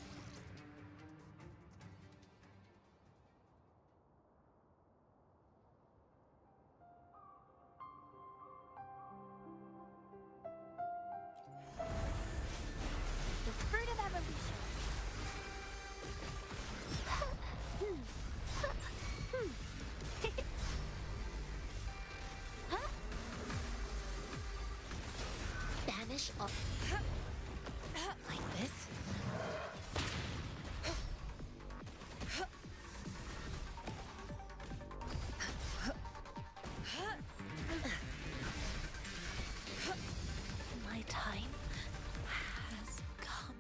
The fruit of evolution. Banish up. Like this? My time has come.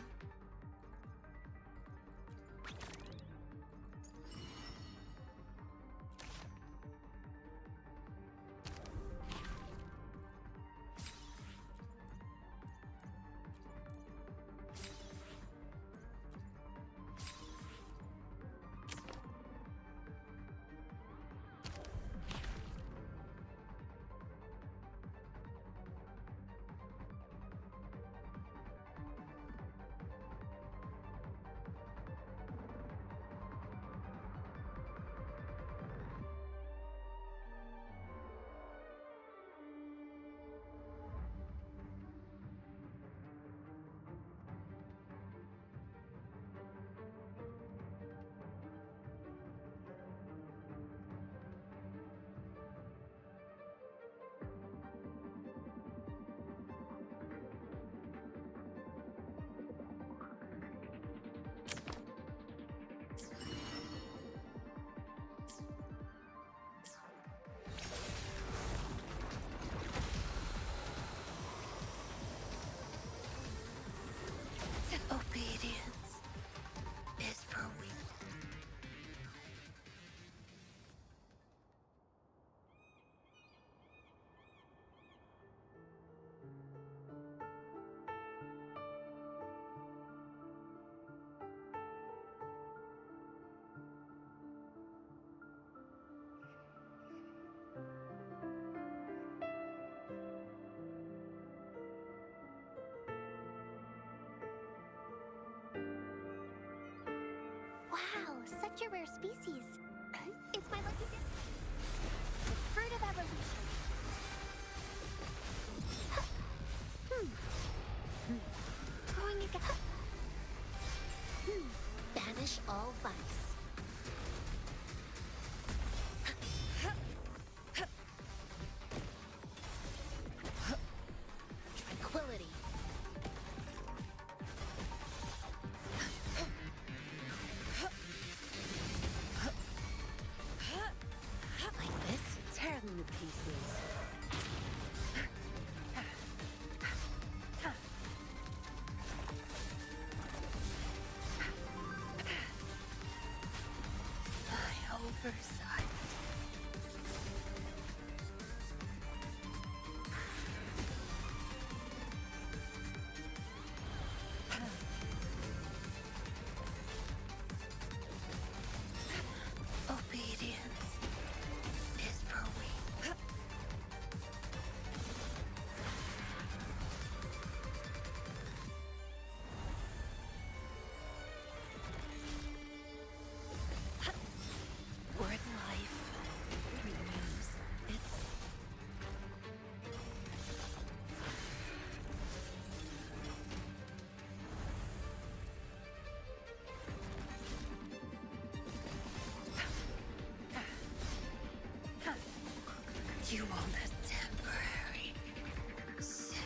such a rare species. It's my lucky day. The fruit of evolution. Growing again. Banish all vice. Tranquility. Like this? Tear them to pieces. My oversight. Obedience is for weak. Word life renews its. You want a temporary sit.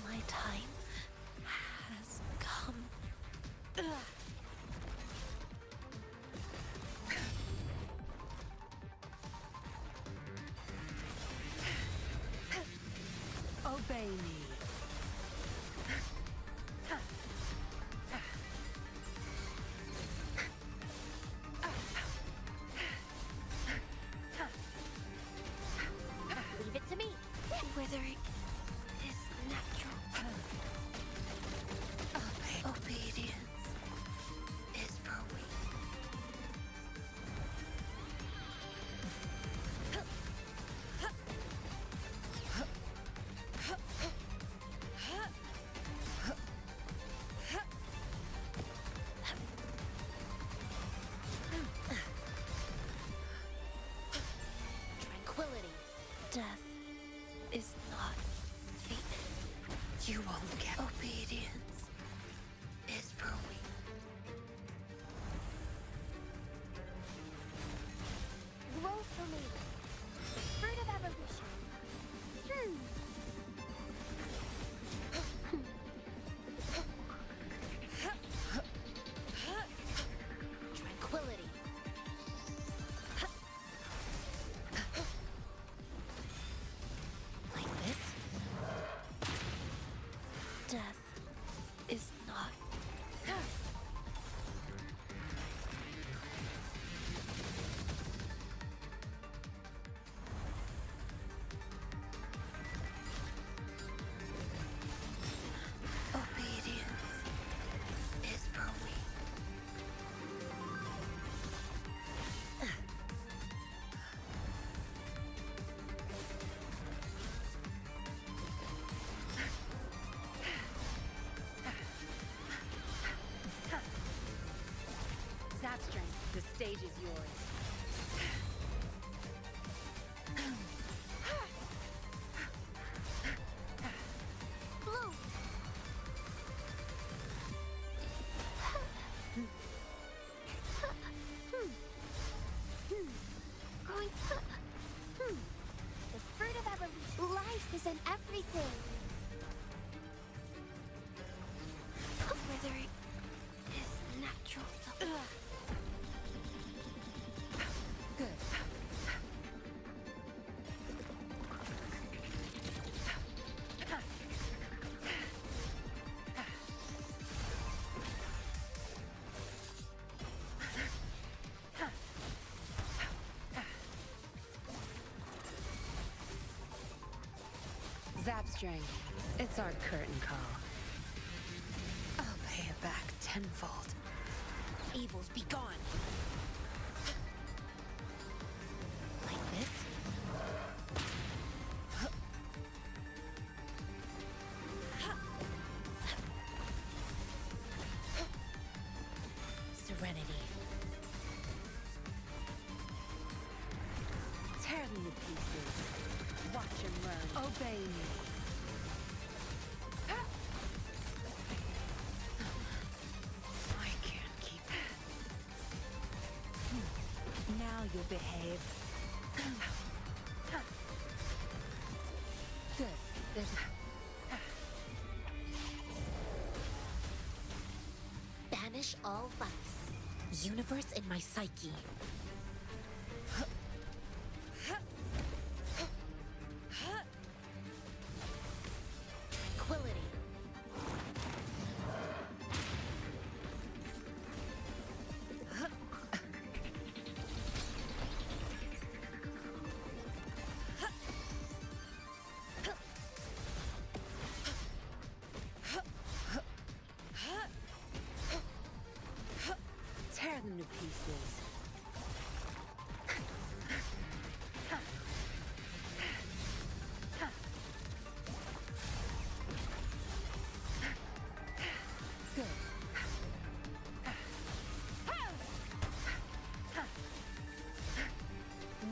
My time has come. Obey me. Leave it to me. Withering is natural. Obedience is for weak. Tranquility. Death is not the. You won't get. Obedience is for weak. Grow for me. Fruit of evolution. Tranquility. Like this? Death is not. Obedience is for weak. Zap strength. The stage is yours. Blue. Growing. The fruit of evolution. Life is in everything. Withering is natural. Good. Zap strength. It's our curtain call. I'll pay it back tenfold. Evils be gone. Like this? Obey me. I can't keep it. Now you'll behave. Good. There's Banish all vice. Universe in my psyche. Tranquility. tear them to pieces. Good.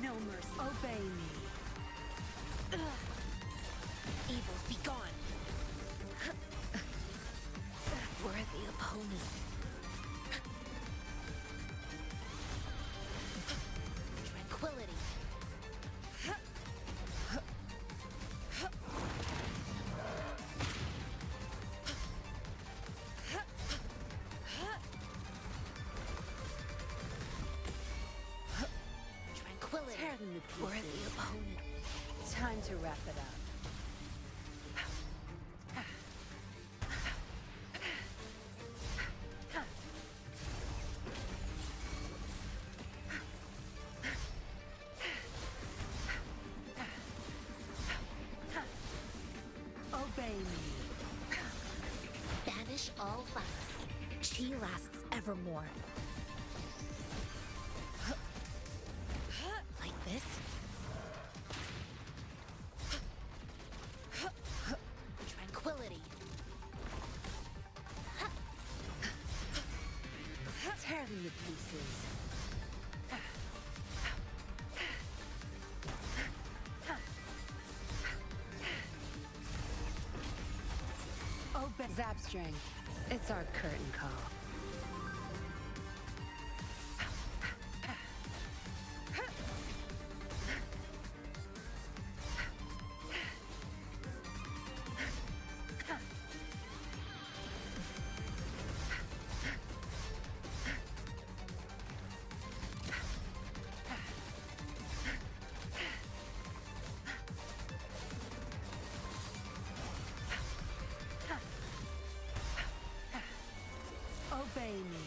No mercy. Obey me. Evils be gone. Worthy opponent. Tranquility. Tranquility. Tear them to pieces. Worthy opponent. Time to wrap it up. Obey me. Banish all vice. She lasts evermore. Like this? Tranquility. Tear them to pieces. Obey. Zapstring. It's our curtain call. Obey me.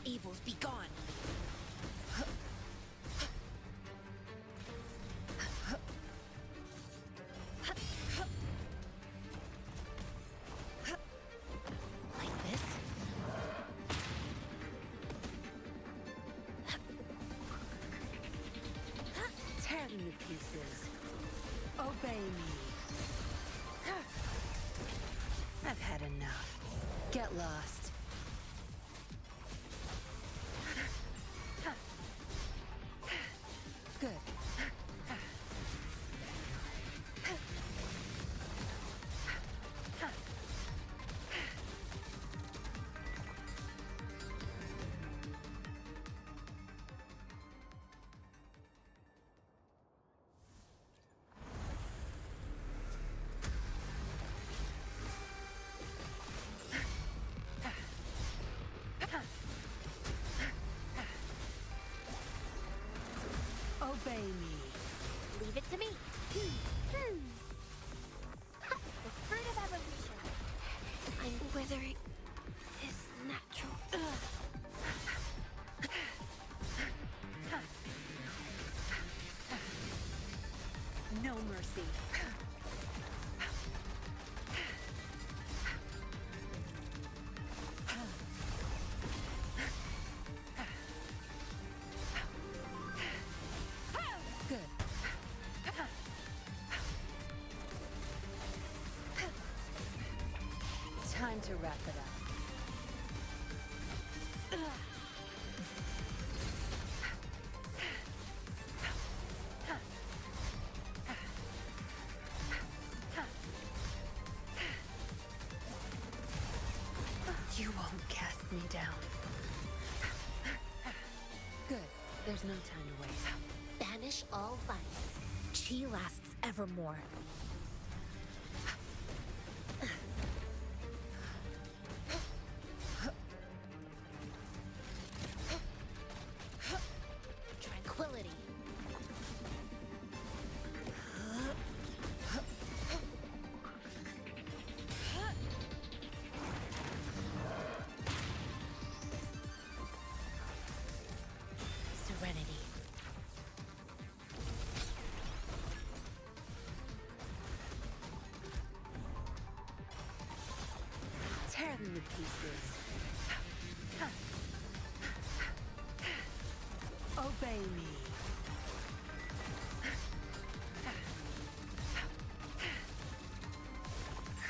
Evils be gone. Like this? Tear them to pieces. Obey me. I've had enough. Get lost. Good. Obey me. Leave it to me. The fruit of evolution. I'm withering is natural. No mercy. Good. Time to wrap it up. down. Good. There's no time to waste. Banish all vice. Chi lasts evermore. Tranquility. Serenity. Tear them to pieces. Obey me.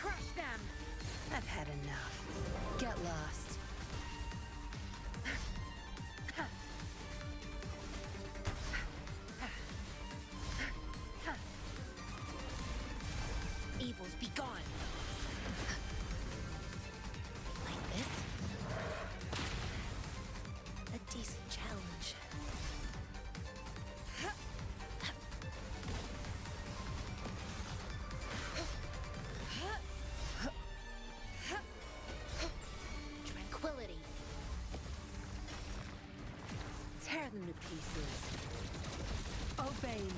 Crush them! I've had enough. Get lost. Evils be gone. Like this? A decent challenge. Tranquility. Tear them to pieces. Obey me.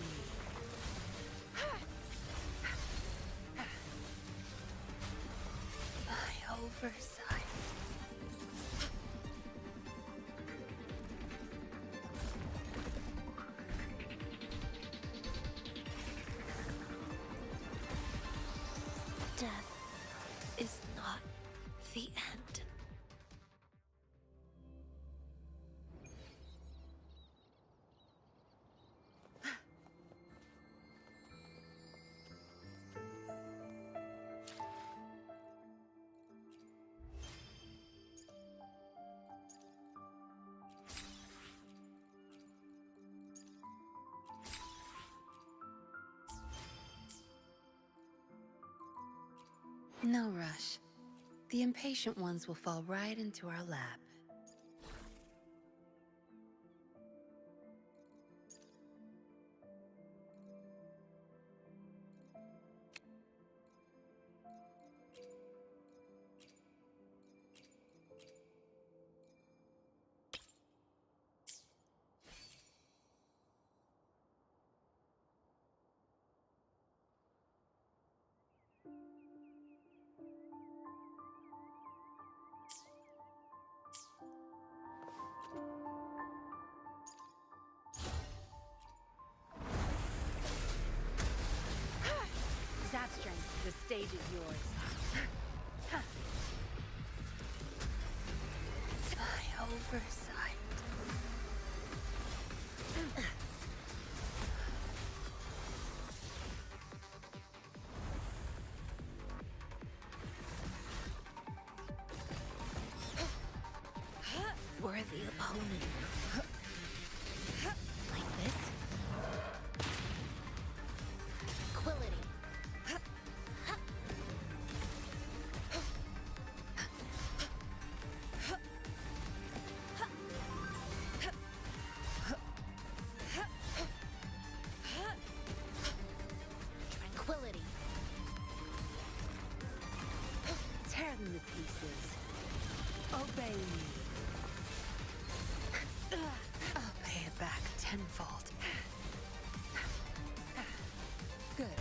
My oversight. Death is not the end. No rush. The impatient ones will fall right into our lap. Zap strength, the stage is yours. My oversight. Worthy opponent. Like this? Tranquility. Tranquility. Tear them to pieces. Obey me. I'll pay it back tenfold. Good.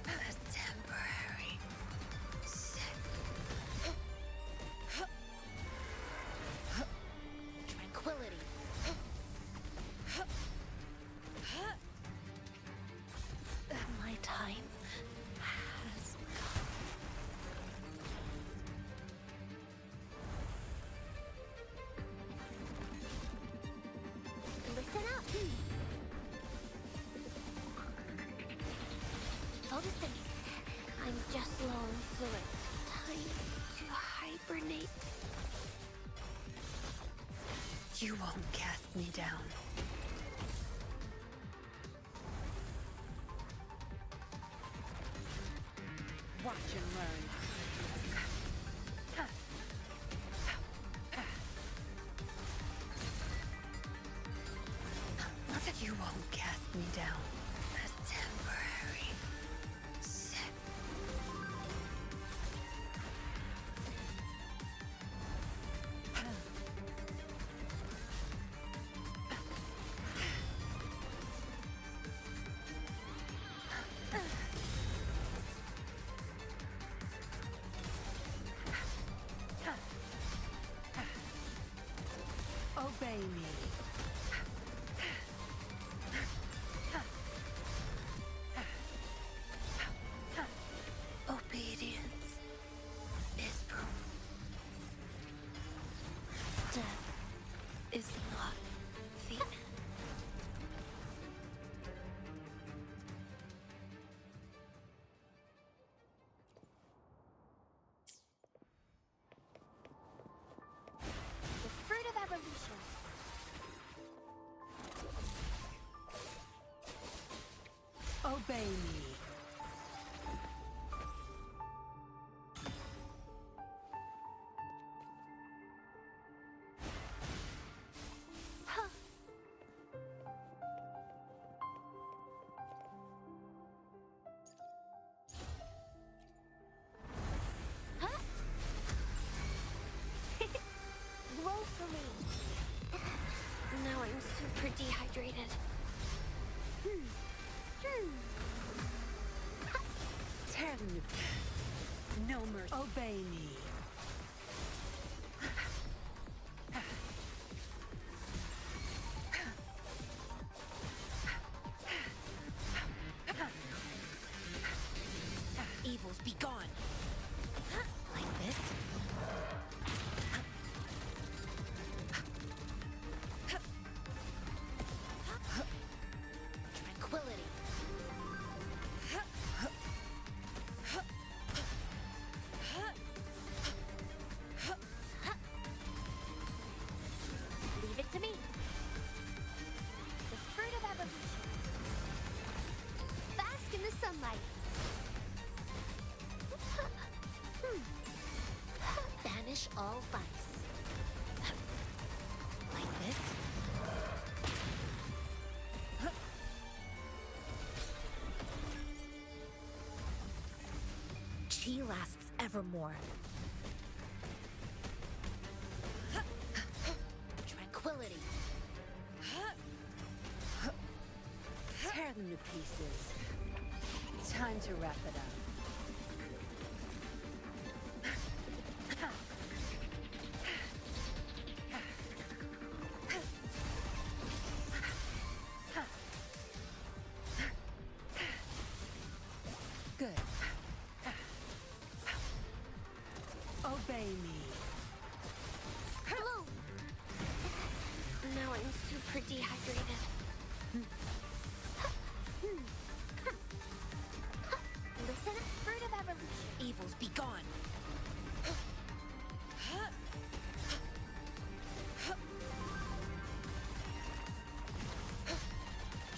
A temporary sick. Tranquility. My time has come. Listen up. Noticing I'm just long, so it's time to hibernate. You won't cast me down. Watch and learn. You won't cast me down. A temporary set. Obey me. Obedience is proof. Death is not the end. The fruit of evolution. Obey me. Huh. Huh? Roll for me. Now I'm super dehydrated. Tear them to pieces. No mercy. Obey me. Evils be gone. Like this. Tranquility. Leave it to me. The fruit of evolution. Bask in the sunlight. Banish all vice. Like this. Chi lasts evermore. Tranquility. Tear them to pieces. Time to wrap it up. Good. Obey me. Hello. Now I'm super dehydrated. Listen, fruit of evolution. Evils be gone.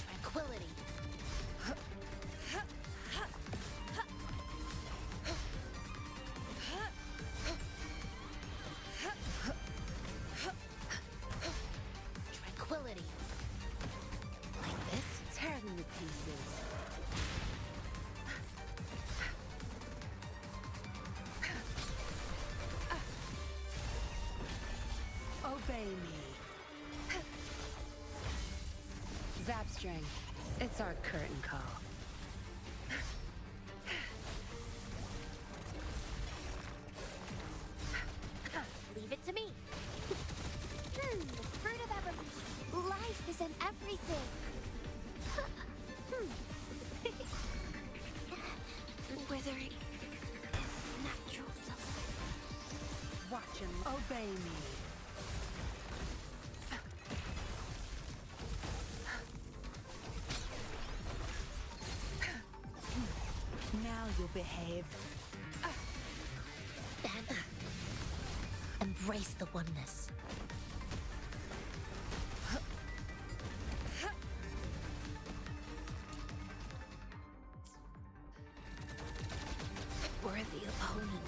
Tranquility. Tranquility. Like this. Tear them to pieces. Obey me. Zapstring, it's our curtain call. Leave it to me. The fruit of evolution. Life is in everything. Withering is natural. Watch him. Obey me. Now you'll behave. Embrace the oneness. Worthy opponent.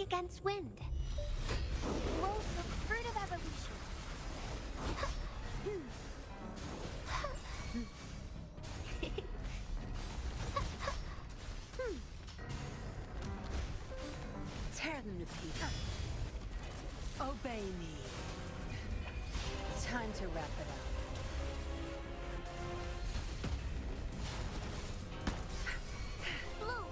against wind. Blow from fruit of evolution. Tear them to pieces. Obey me. Time to wrap it up. Bloom.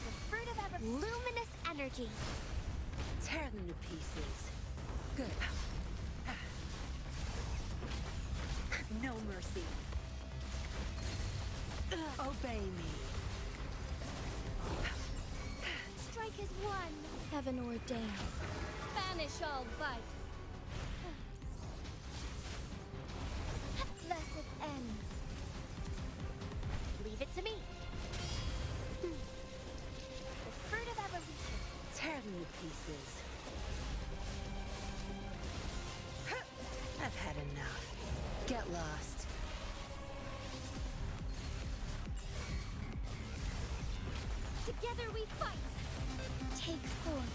The fruit of luminous energy. Tear them to pieces. Good. No mercy. Obey me. Strike as one. Heaven ordains. Banish all vice. Blessed ends. Leave it to me. The fruit of evolution. Tear them to pieces. I've had enough. Get lost. Together we fight. Take form.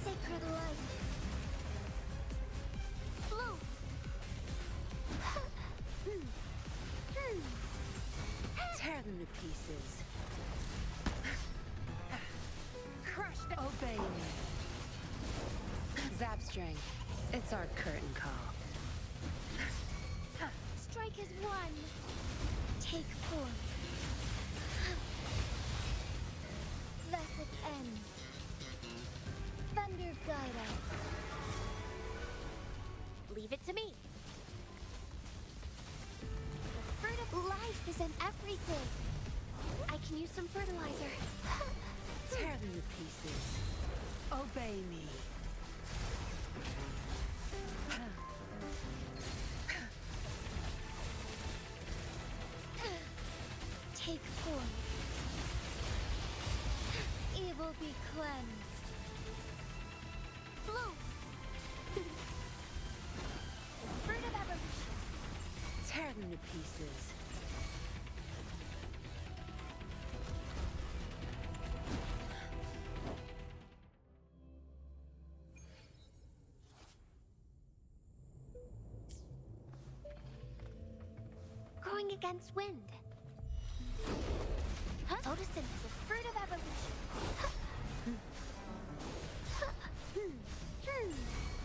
Sacred light. Bloom. Tear them to pieces. Crush them. Obey me. Zap string. It's our curtain call. Strike as one. Take form. Blessed ends. Thunder guide us. Leave it to me. The fruit of life is in everything. I can use some fertilizer. Tear them to pieces. Obey me. Take form. Evil be cleansed. Bloom. The fruit of evolution. Tear them to pieces. Going against wind. Photosynthesis is a fruit of evolution.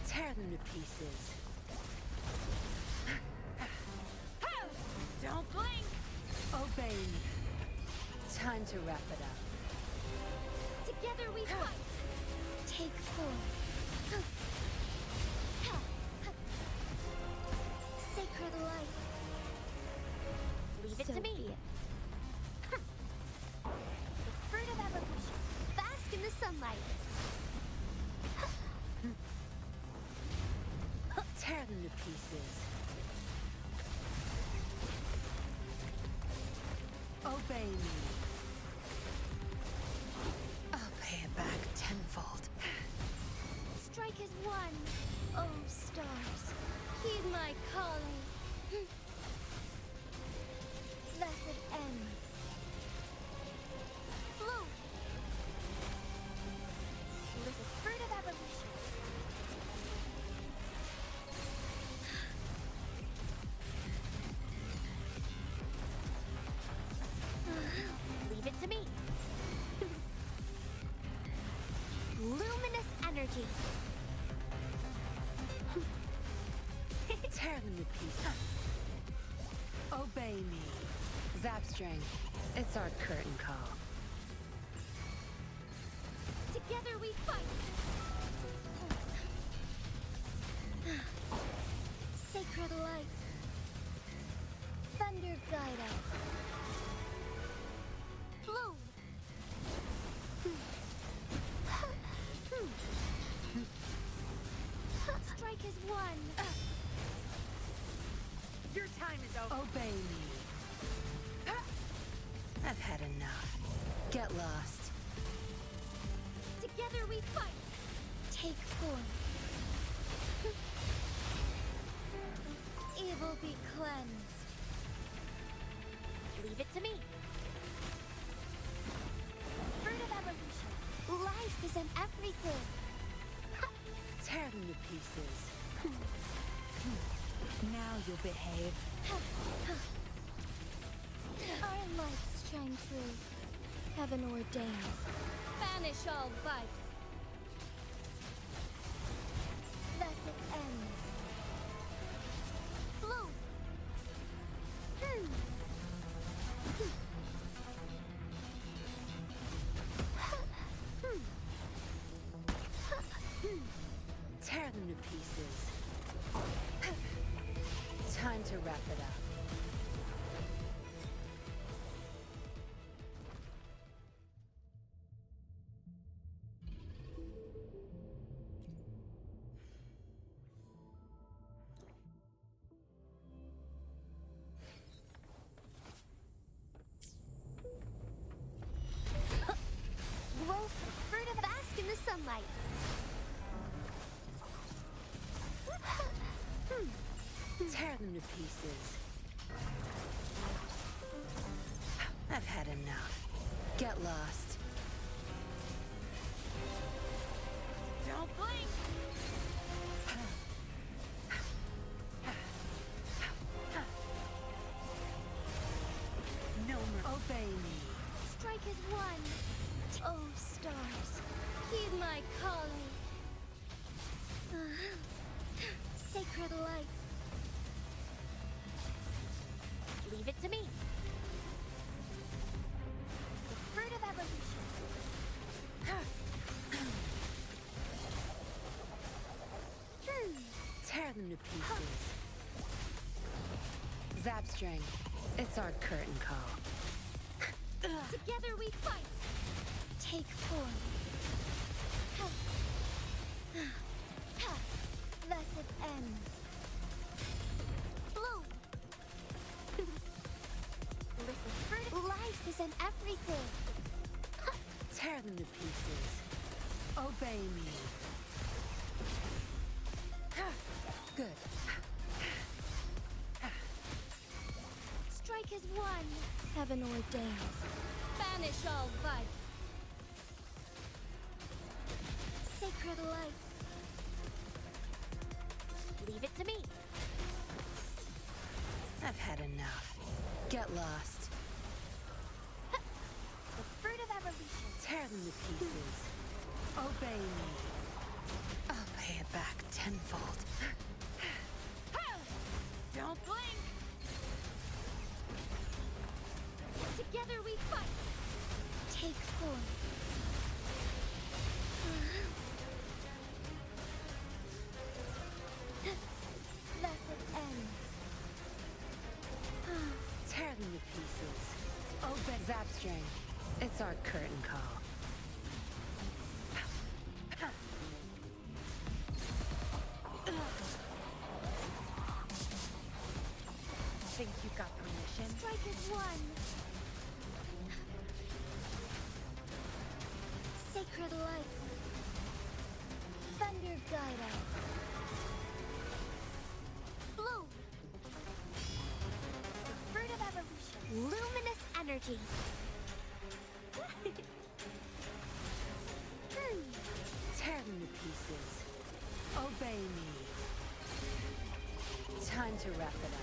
Tear them to pieces. Don't blink! Obey me. Time to wrap it up. Together we fight. Take form. Sacred light. Leave it to me. The fruit of evolution. Bask in the sunlight. Tear them to pieces. Obey me. I'll pay it back tenfold. Strike as one. Oh, stars. Heed my calling. Blessed ends. Bloom. Live the fruit of evolution. Leave it to me. Luminous energy. Tear them to pieces. Obey me. Zap string. It's our curtain call. Together we fight. Sacred light. Thunder guide us. Bloom. Strike as one. Your time is over. Obey me. I've had enough. Get lost. Together we fight. Take form. Evil be cleansed. Leave it to me. Fruit of evolution. Life is in everything. Tear them to pieces. Now you'll behave. Our lights shine through. Heaven ordains. Banish all vice. Thus it ends. Bloom. Tear them to pieces. Time to wrap it up. Wolf, fruit of bask in the sunlight. Tear them to pieces. I've had enough. Get lost. Don't blink. No more. Obey me. Strike as one. Oh, stars, heed my calling. Sacred light. Leave it to me. The fruit of evolution. Tear them to pieces. Zapstring, it's our curtain call. Together we fight. Take form. Thus it ends. Bloom. Listen, fruit. Life is in everything. Tear them to pieces. Obey me. Good. Strike as one. Heaven ordains. Banish all vice. Sacred light. Leave it to me. I've had enough. Get lost. The fruit of evolution. Tear them to pieces. Obey me. I'll pay it back tenfold. Don't blink. Together we fight. Take form. Thus it ends. Tear them to pieces. Obey. Zapstring, it's our curtain call. Think you got permission? Strike as one. Sacred light. Thunder guide us. Bloom. The fruit of evolution. Luminous energy. Tear them to pieces. Obey me. Time to wrap it up.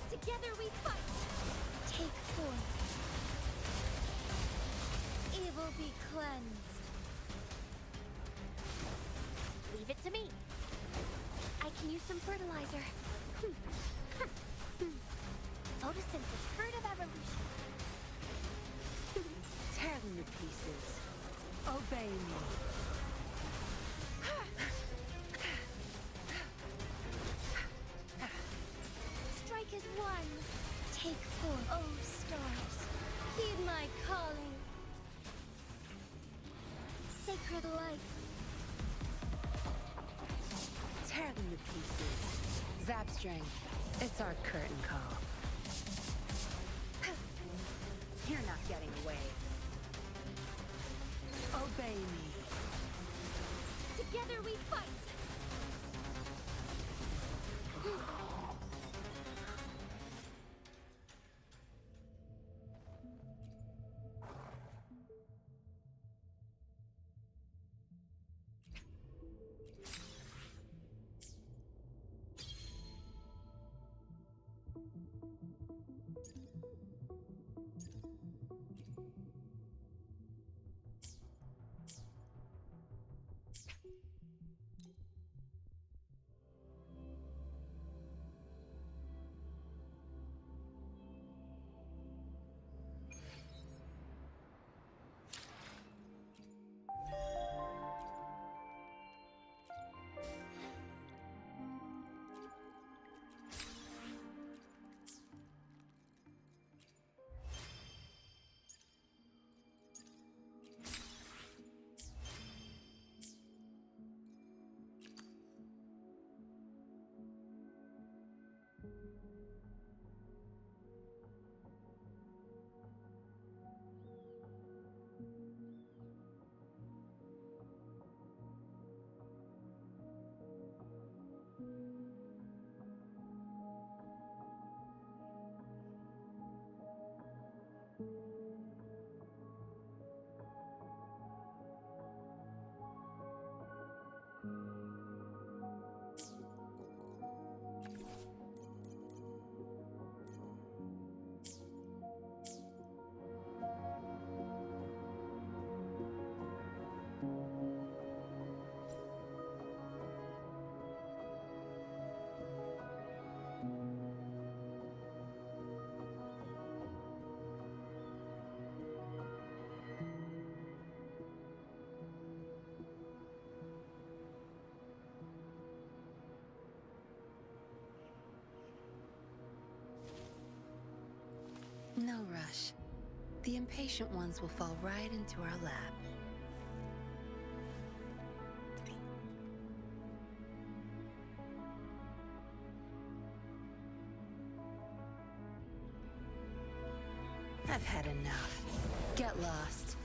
Together we fight. Take form. Evil be cleansed. Leave it to me. I can use some fertilizer. Photosynthesis, fruit of evolution. Tear them to pieces. Obey me. Strike as one. Take form. Oh, stars, heed my calling. Sacred light. Tear them to pieces. Zapstring, it's our curtain call. You're not getting away. Obey me. Together we fight! No rush. The impatient ones will fall right into our lap. I've had enough. Get lost.